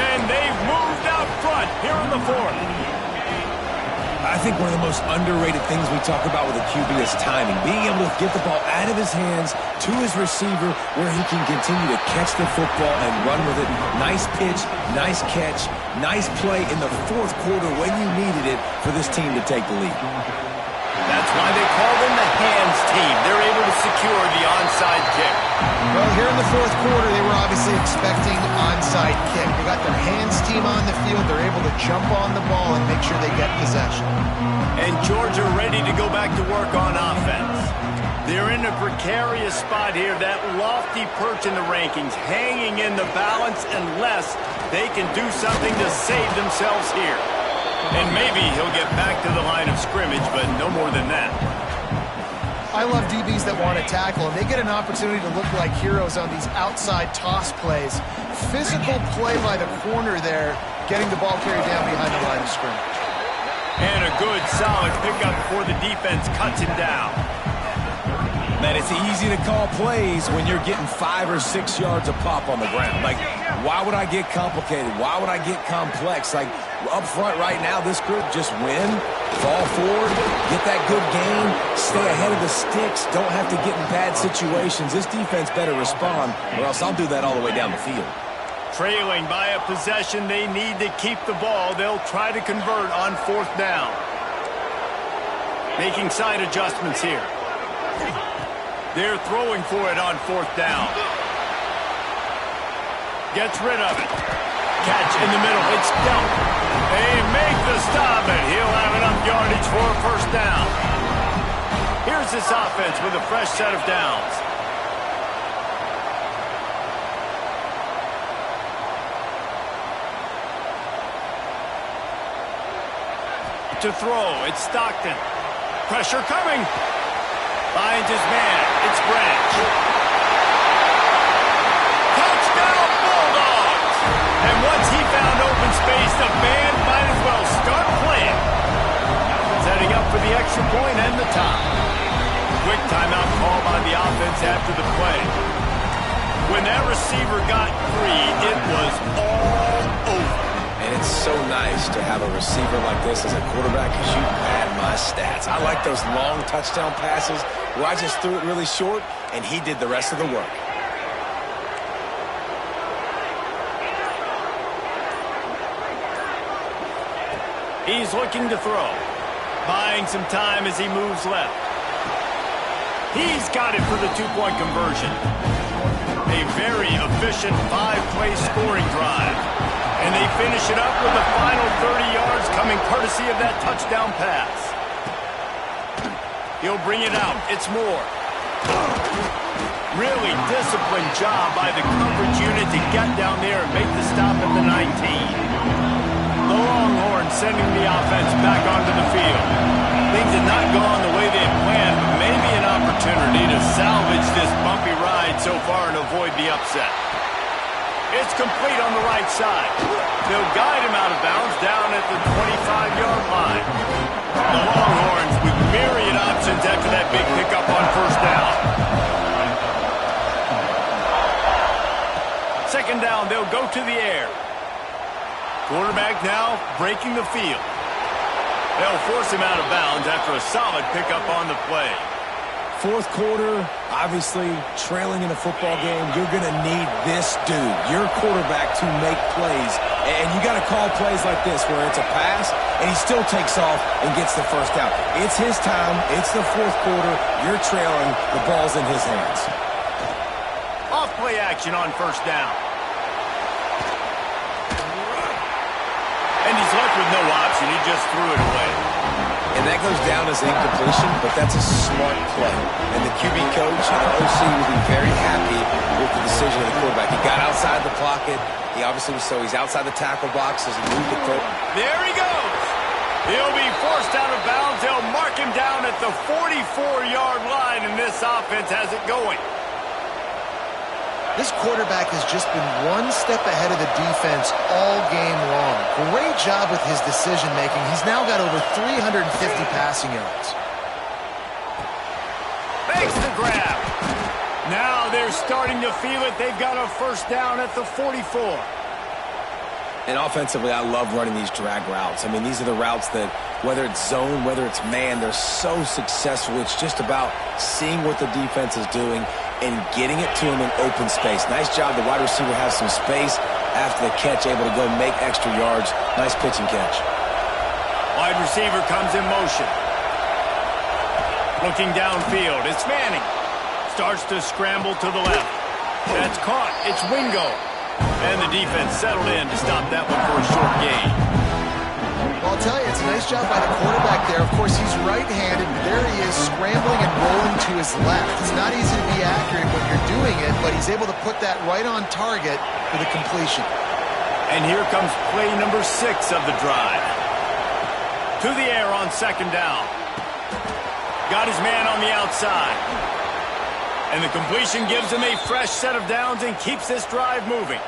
B: And they've moved out front here in the fourth.
C: I think one of the most underrated things we talk about with a QB is timing. Being able to get the ball out of his hands to his receiver where he can continue to catch the football and run with it. Nice pitch, nice catch, nice play in the fourth quarter when you needed it for this team to take the lead.
B: That's why they call them the hands team. They're able to secure the onside kick.
A: Well, here in the fourth quarter, they were obviously expecting onside kick. They got their hands team on the field. They're able to jump on the ball and make sure they get possession.
B: And Georgia ready to go back to work on offense. They're in a precarious spot here, that lofty perch in the rankings, hanging in the balance unless they can do something to save themselves here. And maybe he'll get back to the line of scrimmage, but no more than that.
A: I love DBs that want to tackle, and they get an opportunity to look like heroes on these outside toss plays. Physical play by the corner there, getting the ball carried down behind the line of scrimmage.
B: And a good, solid pickup before the defense cuts him down.
C: Man, it's easy to call plays when you're getting 5 or 6 yards a pop on the ground. Like, why would I get complicated? Why would I get complex? Like, up front right now, this group just win, fall forward, get that good gain, stay ahead of the sticks, don't have to get in bad situations. This defense better respond, or else I'll do that all the way down the field.
B: Trailing by a possession, they need to keep the ball. They'll try to convert on fourth down. Making side adjustments here. They're throwing for it on fourth down. Gets rid of it. Catch in the middle. It's dealt. They make the stop, and he'll have enough yardage for a first down. Here's this offense with a fresh set of downs. to throw. It's Stockton. Pressure coming. Finds his man. It's Branch. Touchdown Bulldogs! And once he found open space, the band might as well start playing. Setting up for the extra point and the tie. Quick timeout call by the offense after the play. When that receiver got free, it was all over.
C: And it's so nice to have a receiver like this as a quarterback because you pad my stats. I like those long touchdown passes where I just threw it really short and he did the rest of the work.
B: He's looking to throw. Buying some time as he moves left. He's got it for the two-point conversion. A very efficient 5-play scoring drive. And they finish it up with the final 30 yards coming courtesy of that touchdown pass. He'll bring it out. It's Moore. Really disciplined job by the coverage unit to get down there and make the stop at the 19. The Longhorns sending the offense back onto the field. Things have not gone the way they had planned, but maybe an opportunity to salvage this bumpy ride so far and avoid the upset. It's complete on the right side. They'll guide him out of bounds down at the 25-yard line. The Longhorns with myriad options after that big pickup on first down. Second down, they'll go to the air. Quarterback now breaking the field. They'll force him out of bounds after a solid pickup on the play.
C: Fourth quarter, obviously trailing in a football game, you're going to need this dude, your quarterback, to make plays. And you got to call plays like this where it's a pass and he still takes off and gets the first down. It's his time. It's the fourth quarter. You're trailing. The ball's in his hands.
B: Off play action on first down. And he's left with no option. He just threw it away.
C: And that goes down as incompletion, but that's a smart play. And the QB coach and the OC will be very happy with the decision of the quarterback. He got outside the pocket. He obviously was he's outside the tackle box as he moved the throw.
B: There he goes. He'll be forced out of bounds. They'll mark him down at the 44-yard line, and this offense has it going.
A: This quarterback has just been one step ahead of the defense all game long. Great job with his decision-making. He's now got over 350 passing yards.
B: Makes the grab. Now they're starting to feel it. They've got a first down at the 44.
C: And offensively, I love running these drag routes. I mean, these are the routes that, whether it's zone, whether it's man, they're so successful. It's just about seeing what the defense is doing and getting it to him in open space. Nice job. The wide receiver has some space after the catch, able to go make extra yards. Nice pitch and catch.
B: Wide receiver comes in motion. Looking downfield. It's Manning. Starts to scramble to the left. That's caught. It's Wingo. And the defense settled in to stop that one for a short gain.
A: Well, I'll tell you, it's a nice job by the quarterback there. Of course, he's right-handed. There he is, scrambling and rolling to his left. It's not easy to be accurate when you're doing it, but he's able to put that right on target for the completion.
B: And here comes play number 6 of the drive. To the air on second down. Got his man on the outside. And the completion gives him a fresh set of downs and keeps this drive moving.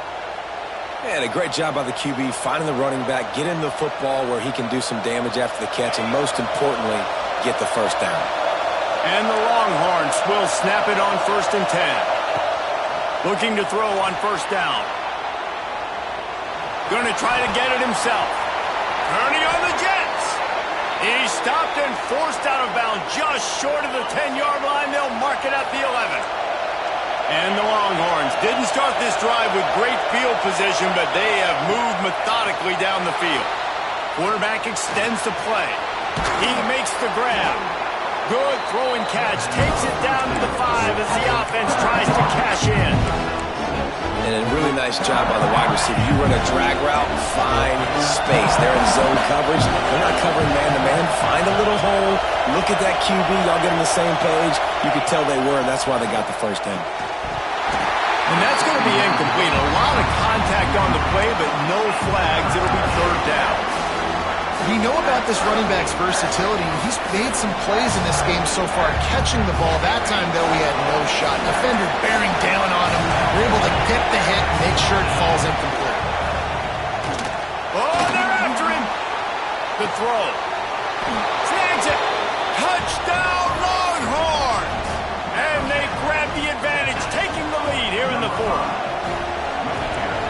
C: And a great job by the QB, finding the running back, get him the football where he can do some damage after the catch, and most importantly, get the first down.
B: And the Longhorns will snap it on first and 10. Looking to throw on first down. Going to try to get it himself. Turning on the Jets. He's stopped and forced out of bounds just short of the 10-yard line. They'll mark it at the 11. And the Longhorns didn't start this drive with great field position, but they have moved methodically down the field. Quarterback extends the play. He makes the grab. Good throw and catch. Takes it down to the 5 as the offense tries to cash in.
C: And a really nice job by the wide receiver. You run a drag route, find space. They're in zone coverage. They're not covering man-to-man. Find a little hole. Look at that QB. Y'all get on the same page. You could tell they were, and that's why they got the first down.
B: And that's going to be incomplete. A lot of contact on the play, but no flags. It'll be third down.
A: We know about this running back's versatility. He's made some plays in this game so far, catching the ball. That time, though, he had no shot. Defender bearing down on him. We're able to get the hit and make sure it falls incomplete.
B: Oh, they're after him. The throw. Snags it. Touchdown, Longhorns. And they grab the advantage, taking the lead here in the fourth.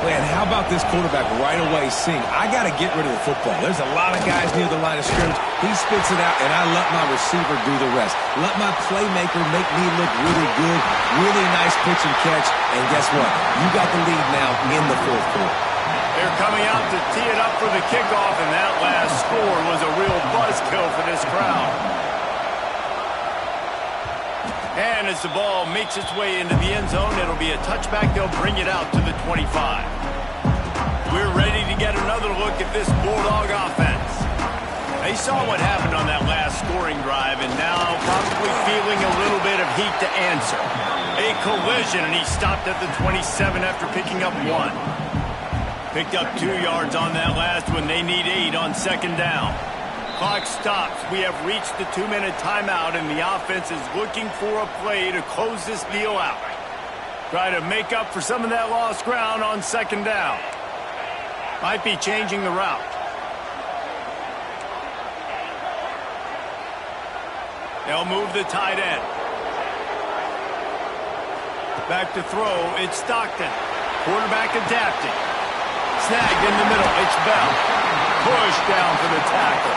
C: Man, how about this quarterback right away seeing, I got to get rid of the football. There's a lot of guys near the line of scrimmage. He spits it out, and I let my receiver do the rest. Let my playmaker make me look really good. Really nice pitch and catch. And guess what? You got the lead now in the fourth quarter.
B: They're coming out to tee it up for the kickoff, and that last score was a real buzzkill for this crowd. And as the ball makes its way into the end zone, it'll be a touchback. They'll bring it out to the 25. We're ready to get another look at this Bulldog offense. They saw what happened on that last scoring drive, and now probably feeling a little bit of heat to answer. A collision, and he stopped at the 27 after picking up 1. Picked up 2 yards on that last one. They need 8 on second down. Clock stops. We have reached the 2-minute timeout, and the offense is looking for a play to close this deal out. Try to make up for some of that lost ground on second down. Might be changing the route. They'll move the tight end. Back to throw. It's Stockton. Quarterback adapting. Snagged in the middle. It's Bell. Push down for the tackle.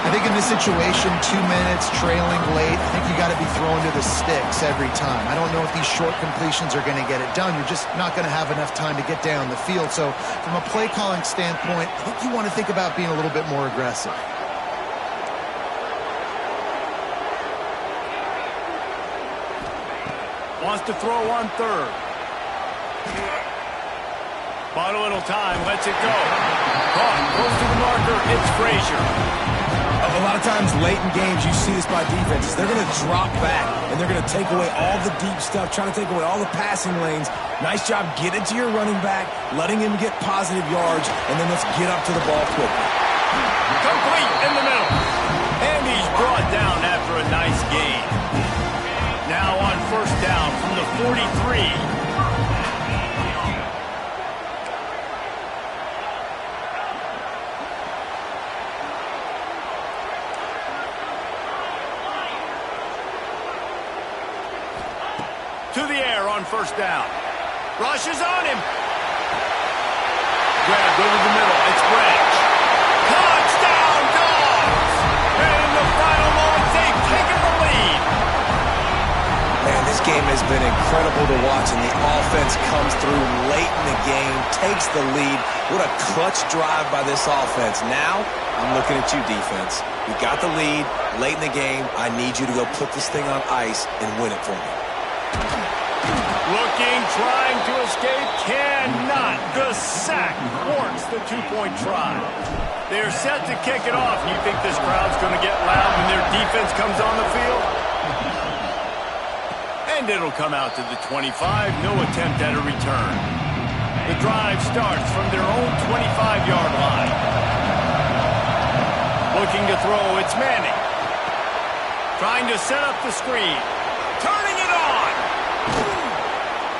A: I think in this situation, 2 minutes, trailing late, I think you got to be thrown to the sticks every time. I don't know if these short completions are going to get it done. You're just not going to have enough time to get down the field. So from a play calling standpoint, I think you want to think about being a little bit more aggressive.
B: Wants to throw on third. Bought a little time, lets it go. Caught, goes to the marker, it's Frazier.
C: A lot of times late in games, you see this by defenses. They're going to drop back, and they're going to take away all the deep stuff, trying to take away all the passing lanes. Nice job getting to your running back, letting him get positive yards, and then let's get up to the ball quickly.
B: Complete in the middle. And he's brought down after a nice gain. Now on first down from the 43. To the air on first down. Rushes on him. Grabbed over the middle. It's Branch. Touchdown, Dogs! And in the final moments, they've taken the lead.
C: Man, this game has been incredible to watch, and the offense comes through late in the game, takes the lead. What a clutch drive by this offense. Now, I'm looking at you, defense. We got the lead late in the game. I need you to go put this thing on ice and win it for me.
B: Looking, trying to escape, cannot. The sack thwarts the two-point try. They're set to kick it off. You think this crowd's going to get loud when their defense comes on the field? And it'll come out to the 25. No attempt at a return. The drive starts from their own 25-yard line. Looking to throw, it's Manning. Trying to set up the screen. Turning it on.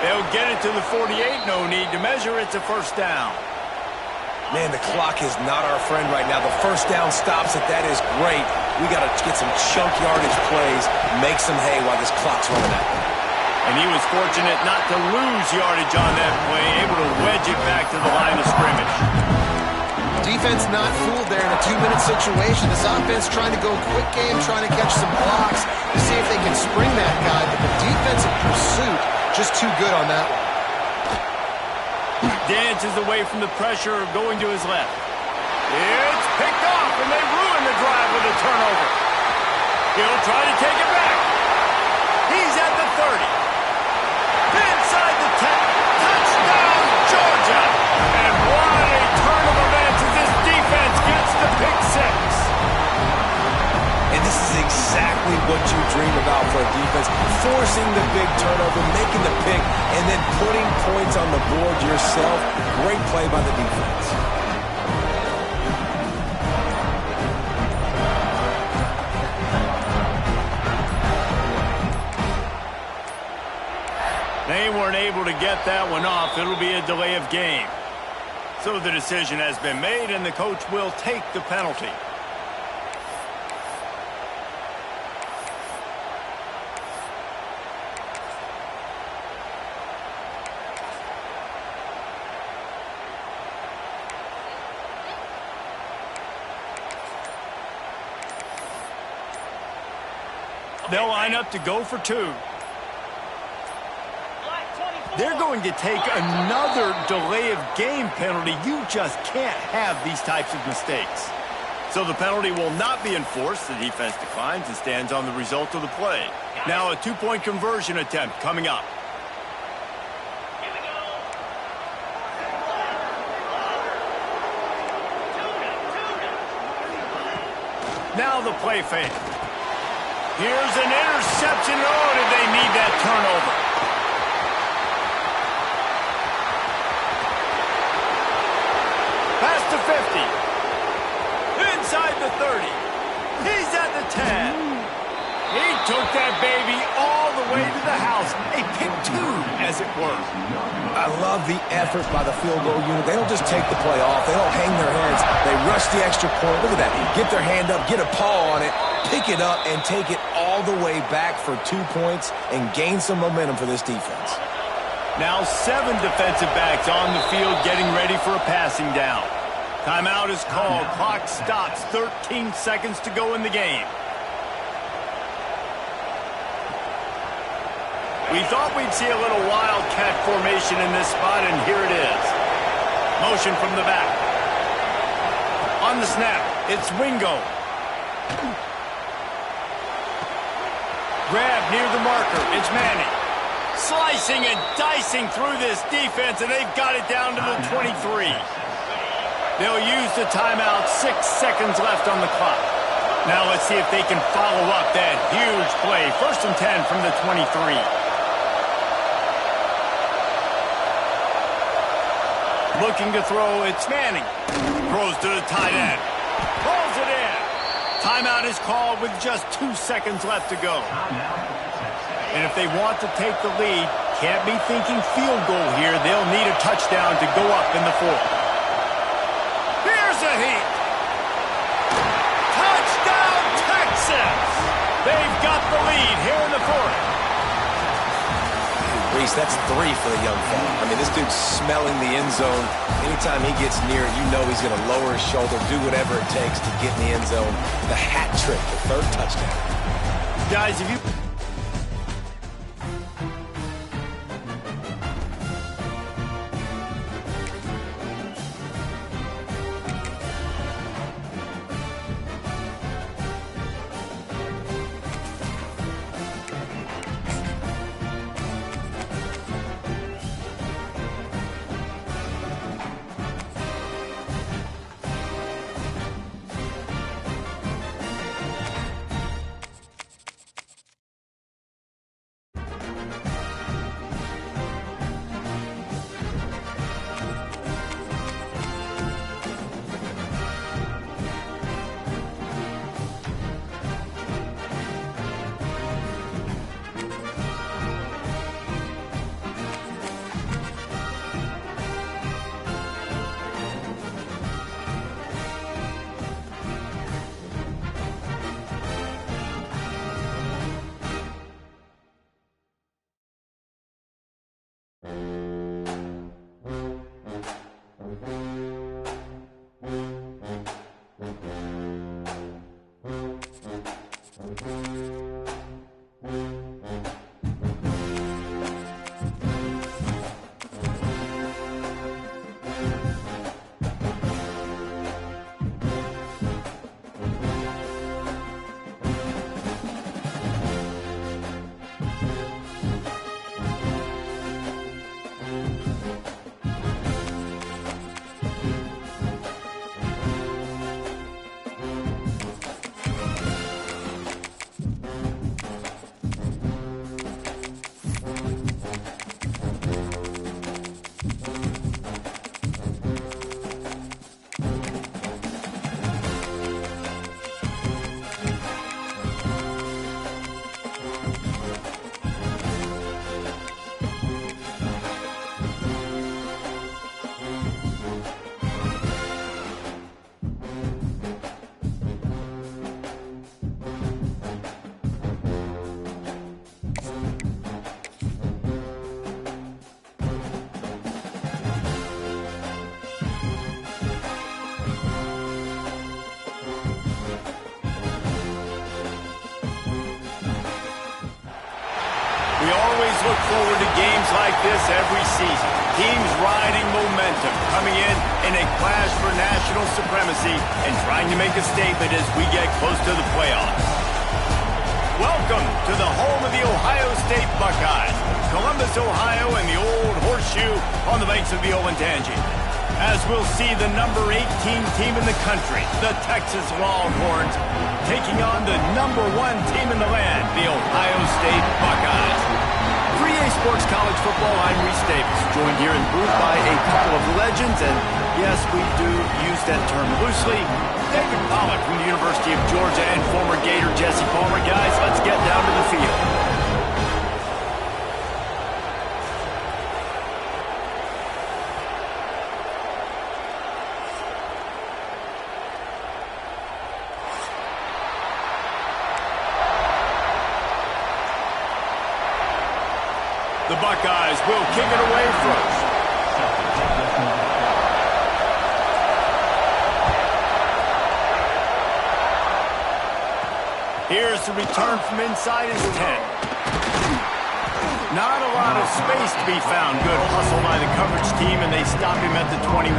B: They'll get it to the 48. No need to measure. It's a first down.
C: Man, the clock is not our friend right now. The first down stops it. That is great. We got to get some chunk yardage plays, make some hay while this clock's running out.
B: And he was fortunate not to lose yardage on that play, able to wedge it back to the line of scrimmage.
A: Defense not fooled there in a 2-minute situation. This offense trying to go quick game, trying to catch some blocks to see if they can spring that guy. But the defensive pursuit just too good on that one.
B: Dances away from the pressure, going to his left. It's picked off, and they ruin the drive with a turnover. He'll try to take it back. He's at the 30. Inside the 10. Touchdown, Georgia. And what a turn of events as this defense gets the pick six.
C: And this is exactly what you dream about for a defense. Forcing the big turnover, making the pick, and then putting points on the board yourself. Great play by the defense.
B: weren't able to get that one off. It'll be a delay of game. So the decision has been made, and the coach will take the penalty. They'll line up to go for two. They're going to take another delay of game penalty. You just can't have these types of mistakes. So the penalty will not be enforced. The defense declines and stands on the result of the play. Now a two-point conversion attempt coming up. Now the play fake. Here's an interception. Oh, did they need that turnover? Pass to 50. Inside the 30. He's at the 10. He took that baby all the way to the house. A pick two, as it were.
C: I love the effort by the field goal unit. They don't just take the play off. They don't hang their heads. They rush the extra point. Look at that. Get their hand up, get a paw on it, pick it up, and take it all the way back for 2 points and gain some momentum for this defense.
B: Now 7 defensive backs on the field getting ready for a passing down. Timeout is called. Clock stops. 13 seconds to go in the game. We thought we'd see a little wildcat formation in this spot, and here it is. Motion from the back. On the snap, it's Wingo. Grab near the marker, it's Manning. Slicing and dicing through this defense, and they've got it down to the 23. They'll use the timeout. 6 seconds left on the clock. Now let's see if they can follow up that huge play. 1st and 10 from the 23. Looking to throw, it's Manning. Throws to the tight end. Pulls it in. Timeout is called with just 2 seconds left to go. And if they want to take the lead, can't be thinking field goal here. They'll need a touchdown to go up in the 4th. Here's a heat. Touchdown, Texas! They've got the lead here in the 4th.
C: Reese, that's 3 for the young fella. I mean, this dude's smelling the end zone. Anytime he gets near it, you know he's going to lower his shoulder, do whatever it takes to get in the end zone. The hat trick, the 3rd touchdown.
B: Guys, if you... We always look forward to games like this every season. Teams riding momentum, coming in a clash for national supremacy and trying to make a statement as we get close to the playoffs. Welcome to the home of the Ohio State Buckeyes, Columbus, Ohio, and the old horseshoe on the banks of the Olentangy. As we'll see the number 18 team in the country, the Texas Longhorns, taking on the number 1 team in the land, the Ohio State Buckeyes. 3A Sports College Football, I'm Reese Davis, joined here in the booth by a couple of legends, and yes, we do use that term loosely. David Pollack from the University of Georgia and former Gator Jesse Palmer. Guys, let's get down to the field. The Buckeyes will kick it away first. Here's the return from inside his 10. Not a lot of space to be found. Good hustle by the coverage team, and they stop him at the 21.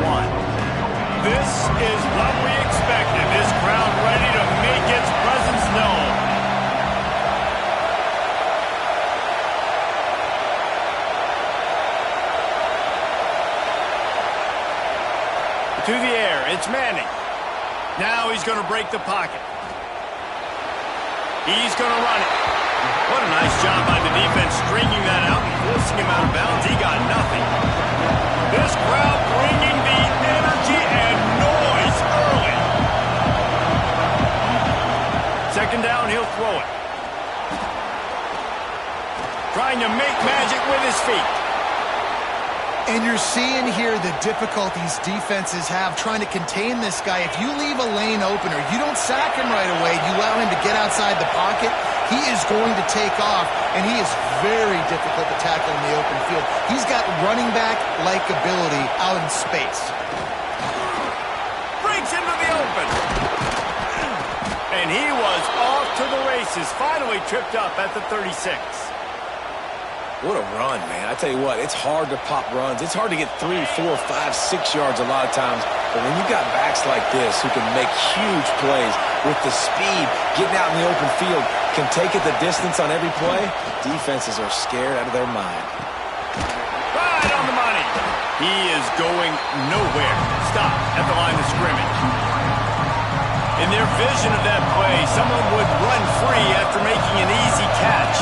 B: This is what we expected. This crowd ready to make its presence known. To the air, it's Manning. Now he's going to break the pocket. He's going to run it. What a nice job by the defense stringing that out and forcing him out of bounds. He got nothing. This crowd bringing the energy and noise early. Second down, he'll throw it. Trying to make magic with his feet.
A: And you're seeing here the difficulties defenses have trying to contain this guy. If you leave a lane open or you don't sack him right away, you allow him to get outside the pocket, he is going to take off, and he is very difficult to tackle in the open field. He's got running back-like ability out in space.
B: Breaks into the open. And he was off to the races, finally tripped up at the 36.
C: What a run, man. I tell you what, it's hard to pop runs. It's hard to get 3, 4, 5, 6 yards a lot of times. But when you've got backs like this who can make huge plays with the speed, getting out in the open field, can take it the distance on every play, defenses are scared out of their mind.
B: Right on the money. He is going nowhere. Stop at the line of scrimmage. In their vision of that play, someone would run free after making an easy catch.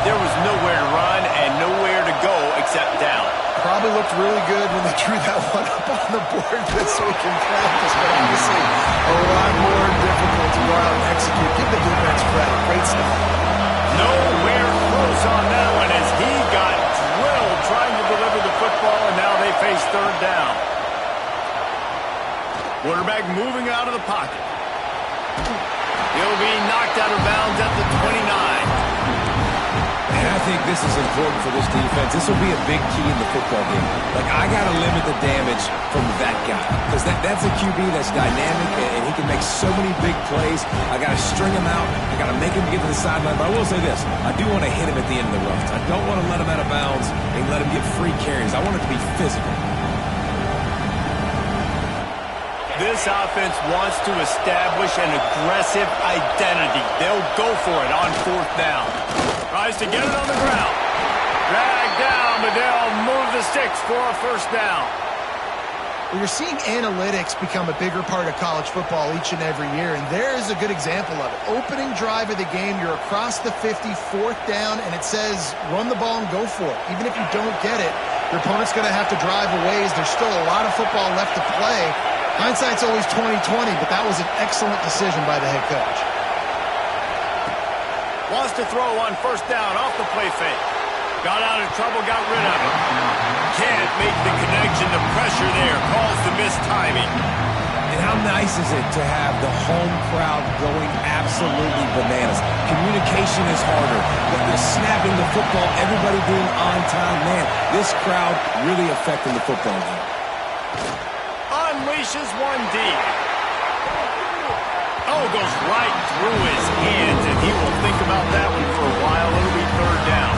B: There was nowhere to run and nowhere to go except down.
A: Probably looked really good when they drew that one up on the board this week in practice, but obviously a lot more difficult to go out and execute. Give the defense credit. Great stuff.
B: Nowhere close on that one as he got drilled trying to deliver the football, and now they face third down. Quarterback moving out of the pocket. He'll be knocked out of bounds at the 29.
C: And I think this is important for this defense. This will be a big key in the football game. Like, I got to limit the damage from that guy. Because that's a QB that's dynamic, and he can make so many big plays. I got to string him out. I got to make him get to the sideline. But I will say this. I do want to hit him at the end of the runs. I don't want to let him out of bounds and let him get free carries. I want it to be physical.
B: This offense wants to establish an aggressive identity. They'll go for it on fourth down. Tries to get it on the ground. Dragged down, but they'll move the sticks for a first down.
A: Well, you're seeing analytics become a bigger part of college football each and every year, and there is a good example of it. Opening drive of the game, you're across the 50, fourth down, and it says run the ball and go for it. Even if you don't get it, your opponent's going to have to drive a ways. There's still a lot of football left to play. Hindsight's always 20/20, but that was an excellent decision by the head coach.
B: Wants to throw on first down off the play fake. Got out of trouble, got rid of it. Can't make the connection. The pressure there calls the missed timing.
C: And how nice is it to have the home crowd going absolutely bananas? Communication is harder. But the snapping the football, everybody being on time, man, this crowd really affecting the football game.
B: Unleashes one deep. Oh, goes right through his hands, and he will think about that one for a while. It'll be third down.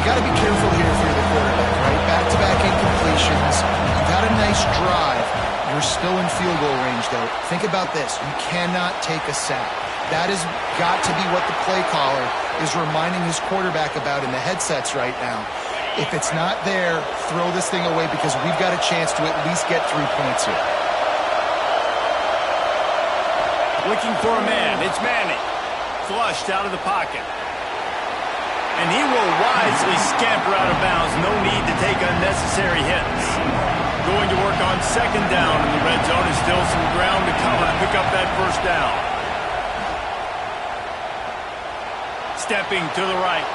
A: got to be careful here if you're the quarterback, right? Back-to-back incompletions. You've had a nice drive. You're still in field goal range, though. Think about this. You cannot take a sack. That has got to be what the play caller is reminding his quarterback about in the headsets right now. If it's not there, throw this thing away because we've got a chance to at least get 3 points here.
B: Looking for a man. It's Manning. Flushed out of the pocket. And he will wisely scamper out of bounds. No need to take unnecessary hits. Going to work on second down in the red zone. Is still some ground to cover to pick up that first down. Stepping to the right.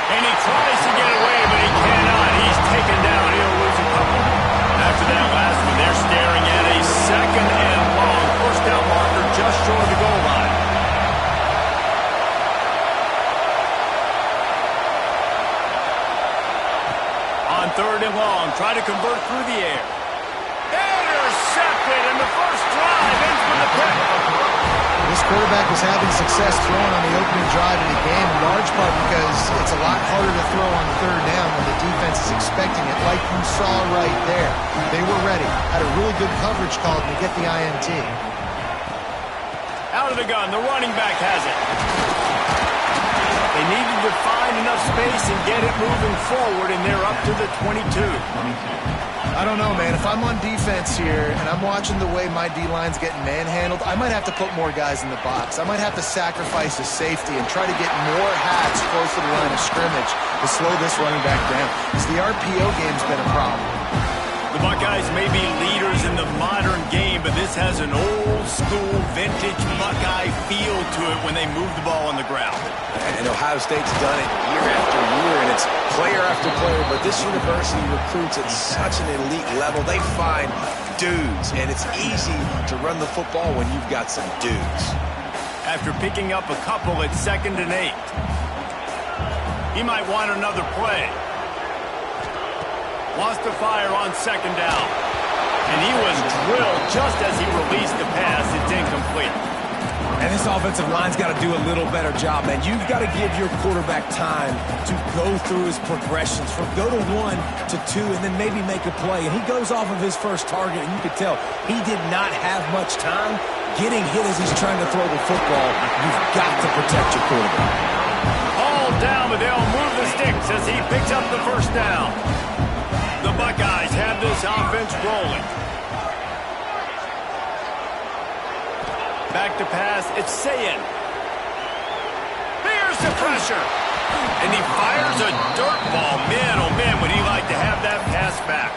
B: And he tries to get away, but he cannot. He's taken down. He'll lose a couple. After that last one, they're staring at a second and long. First down marker just short of the goal line. On third and long, try to convert through the air. Intercepted, and the first drive ends with a pick.
A: This quarterback was having success throwing on the opening drive of the game, in large part because it's a lot harder to throw on third down when the defense is expecting it, like you saw right there. They were ready, had a really good coverage call to get the INT.
B: Out of the gun, the running back has it. They needed to find enough space and get it moving forward, and they're up to the 22.
A: I don't know, man. If I'm on defense here and I'm watching the way my D-line's getting manhandled, I might have to put more guys in the box. I might have to sacrifice a safety and try to get more hats close to the line of scrimmage to slow this running back down. Because the RPO game's been a problem.
B: The Buckeyes may be leaders in the modern game, but this has an old-school, vintage Buckeye feel to it when they move the ball on the ground.
C: And Ohio State's done it year after year, and it's player after player, but this university recruits at such an elite level. They find dudes, and it's easy to run the football when you've got some dudes.
B: After picking up a couple at 2nd and 8. He might want another play. Wants to fire on second down. And he was drilled just as he released the pass. It's incomplete.
C: And this offensive line's got to do a little better job, man. You've got to give your quarterback time to go through his progressions from go to 1 to 2 and then maybe make a play. And he goes off of his first target, and you could tell he did not have much time getting hit as he's trying to throw the football. You've got to protect your quarterback.
B: All down, but they'll move the sticks as he picks up the first down. The Buckeyes have this offense rolling. Back to pass, it's Sayin. There's the pressure. And he fires a dirt ball. Man, oh man, would he like to have that pass back.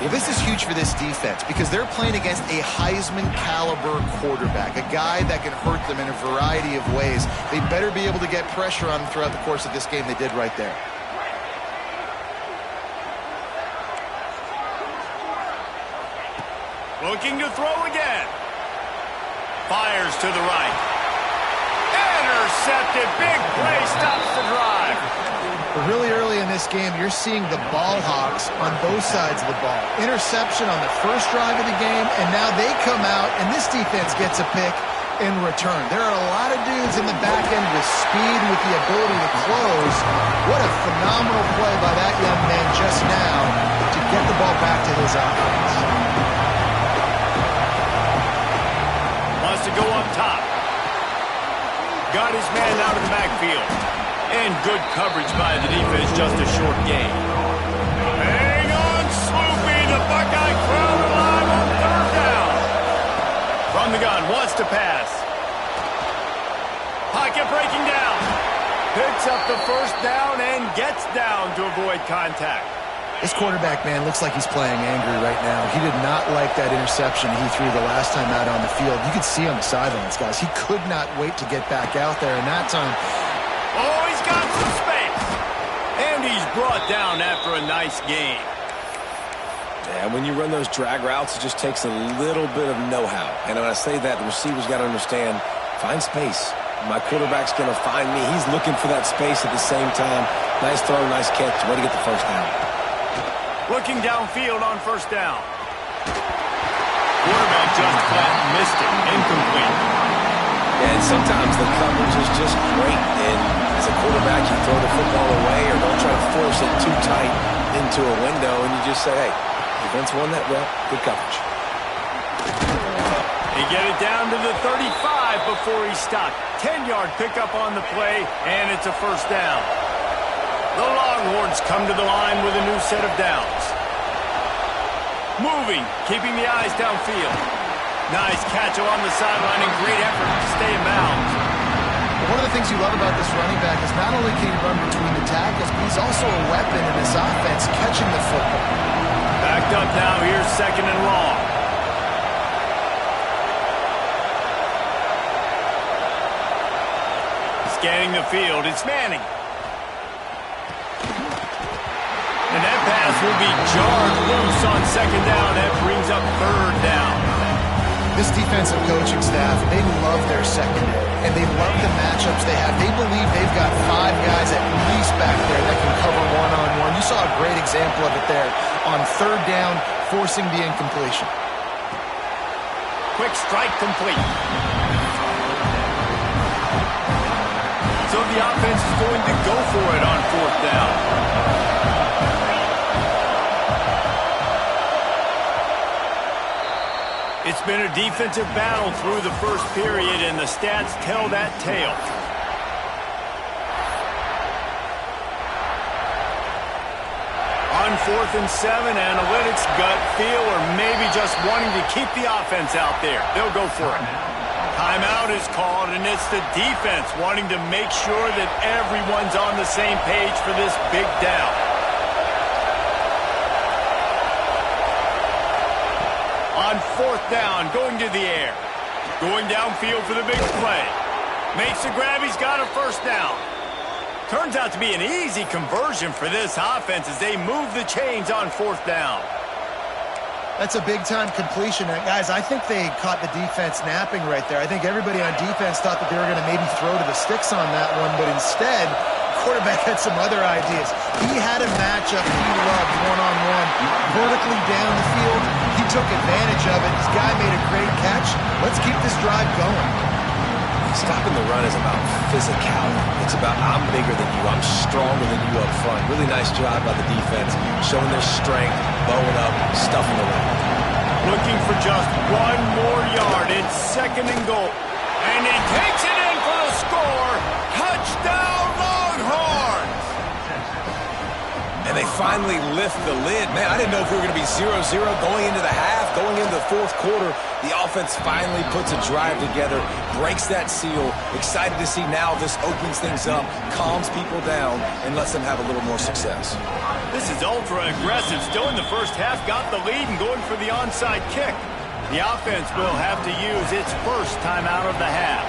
A: Well, this is huge for this defense because they're playing against a Heisman-caliber quarterback, a guy that can hurt them in a variety of ways. They better be able to get pressure on them throughout the course of this game. They did right there.
B: Looking to throw again. Fires to the right. Intercepted. Big play. Stops the drive.
A: But really early in this game, you're seeing the ball hawks on both sides of the ball. Interception on the first drive of the game, and now they come out, and this defense gets a pick in return. There are a lot of dudes in the back end with speed, with the ability to close. What a phenomenal play by that young man just now to get the ball back to his offense.
B: To go up top. Got his man out of the backfield. And good coverage by the defense, just a short gain. Hang on, Sloopy. The Buckeye crowd alive on third down. From the gun, wants to pass. Pocket breaking down. Picks up the first down and gets down to avoid contact.
A: This quarterback, man, looks like he's playing angry right now. He did not like that interception he threw the last time out on the field. You could see on the sidelines, guys. He could not wait to get back out there, and that time...
B: Oh, he's got some space. And he's brought down after a nice game.
C: Yeah, when you run those drag routes, it just takes a little bit of know-how. And when I say that, the receiver's got to understand, find space. My quarterback's going to find me. He's looking for that space at the same time. Nice throw, nice catch. Way to get the first down.
B: Looking downfield on first down. Quarterback just flat missed it. Incomplete.
C: And sometimes the coverage is just great, and as a quarterback, you throw the football away or don't try to force it too tight into a window, and you just say, hey, defense won that rep, good coverage.
B: They get it down to the 35 before he stopped. 10-yard pickup on the play, and it's a first down. The Longhorns come to the line with a new set of downs. Moving, keeping the eyes downfield. Nice catch along the sideline and great effort to stay in bounds.
A: One of the things you love about this running back is not only can he run between the tackles, but he's also a weapon in this offense catching the football.
B: Backed up now, here's second and long. Scanning the field, it's Manning. And that pass will be jarred loose on second down. That brings up third down.
A: This defensive coaching staff, they love their secondary, and they love the matchups they have. They believe they've got 5 guys at least back there that can cover one-on-one. You saw a great example of it there on third down, forcing the incompletion.
B: Quick strike complete. So the offense is going to go for it on fourth down. It's been a defensive battle through the first period, and the stats tell that tale. On 4th and 7, analytics, gut feel, or maybe just wanting to keep the offense out there. They'll go for it. Timeout is called, and it's the defense wanting to make sure that everyone's on the same page for this big down. On fourth down, going to the air. Going downfield for the big play. Makes the grab, he's got a first down. Turns out to be an easy conversion for this offense as they move the chains on fourth down.
A: That's a big-time completion. And guys, I think they caught the defense napping right there. I think everybody on defense thought that they were going to maybe throw to the sticks on that one, but instead, quarterback had some other ideas. He had a matchup he loved one-on-one, vertically down the field. He took advantage of it. This guy made a great catch. Let's keep this drive going.
C: Stopping the run is about physicality. It's about I'm bigger than you, I'm stronger than you up front. Really nice job by the defense, showing their strength, bowing up, stuffing the run.
B: Looking for just one more yard. It's second and goal. And he takes it in for the score. Touchdown, Longhorns!
C: And they finally lift the lid. Man, I didn't know if we were going to be 0-0 going into the half, going into the fourth quarter. The offense finally puts a drive together, breaks that seal. Excited to see now this opens things up, calms people down, and lets them have a little more success.
B: This is ultra-aggressive. Still in the first half, got the lead and going for the onside kick. The offense will have to use its first time out of the half.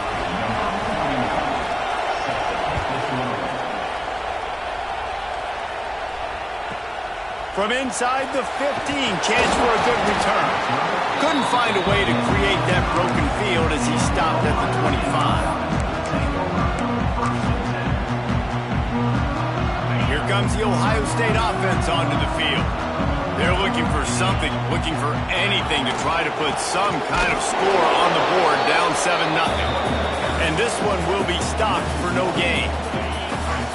B: From inside the 15, chance for a good return. Couldn't find a way to create that broken field as he stopped at the 25. Here comes the Ohio State offense onto the field. They're looking for something, looking for anything to try to put some kind of score on the board, down 7-0. And this one will be stopped for no gain.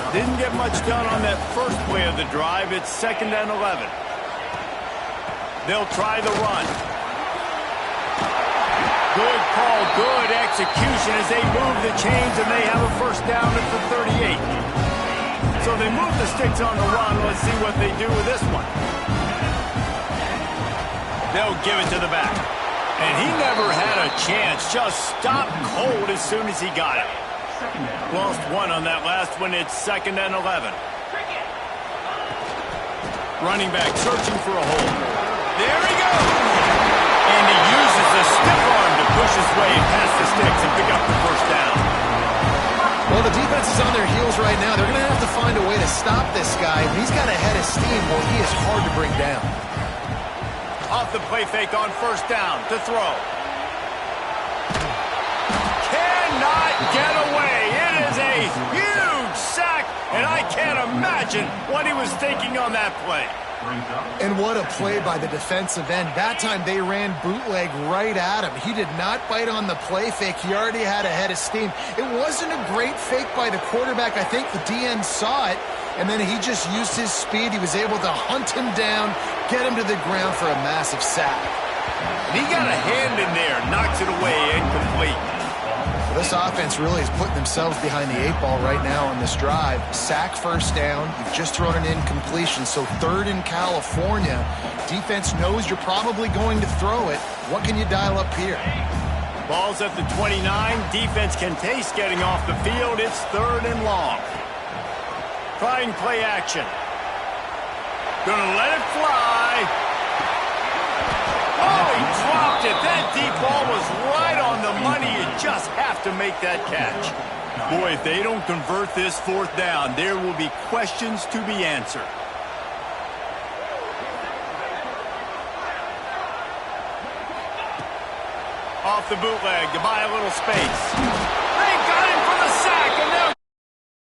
B: Didn't get much done on that first play of the drive. It's second and 11. They'll try the run. Good call, good execution as they move the chains, and they have a first down at the 38. So they move the sticks on the run. Let's see what they do with this one. They'll give it to the back. And he never had a chance. Just stopped cold as soon as he got it. Lost one on that last one. It's second and 11. Running back searching for a hole. There he goes. And he uses the stiff arm to push his way past the sticks and pick up the first down.
A: Well, the defense is on their heels right now. They're going to have to find a way to stop this guy. He's got a head of steam. Well, he is hard to bring down.
B: Off the play fake on first down to throw. Cannot get away. It is a huge sack, and I can't imagine what he was thinking on that play.
A: And what a play by the defensive end. That time they ran bootleg right at him. He did not bite on the play fake. He already had a head of steam. It wasn't a great fake by the quarterback. I think the DN saw it, and then he just used his speed. He was able to hunt him down, get him to the ground for a massive sack.
B: And he got a hand in there, knocks it away, incomplete.
A: This offense really is putting themselves behind the 8-ball right now on this drive. Sack first down. You've just thrown an incompletion, so third in California. Defense knows you're probably going to throw it. What can you dial up here?
B: Ball's at the 29. Defense can taste getting off the field. It's third and long. Trying play action. Gonna let it fly. Oh, he dropped it. That deep ball was right on the money. You just have to make that catch. Boy, if they don't convert this fourth down, there will be questions to be answered. Off the bootleg to buy a little space. They got him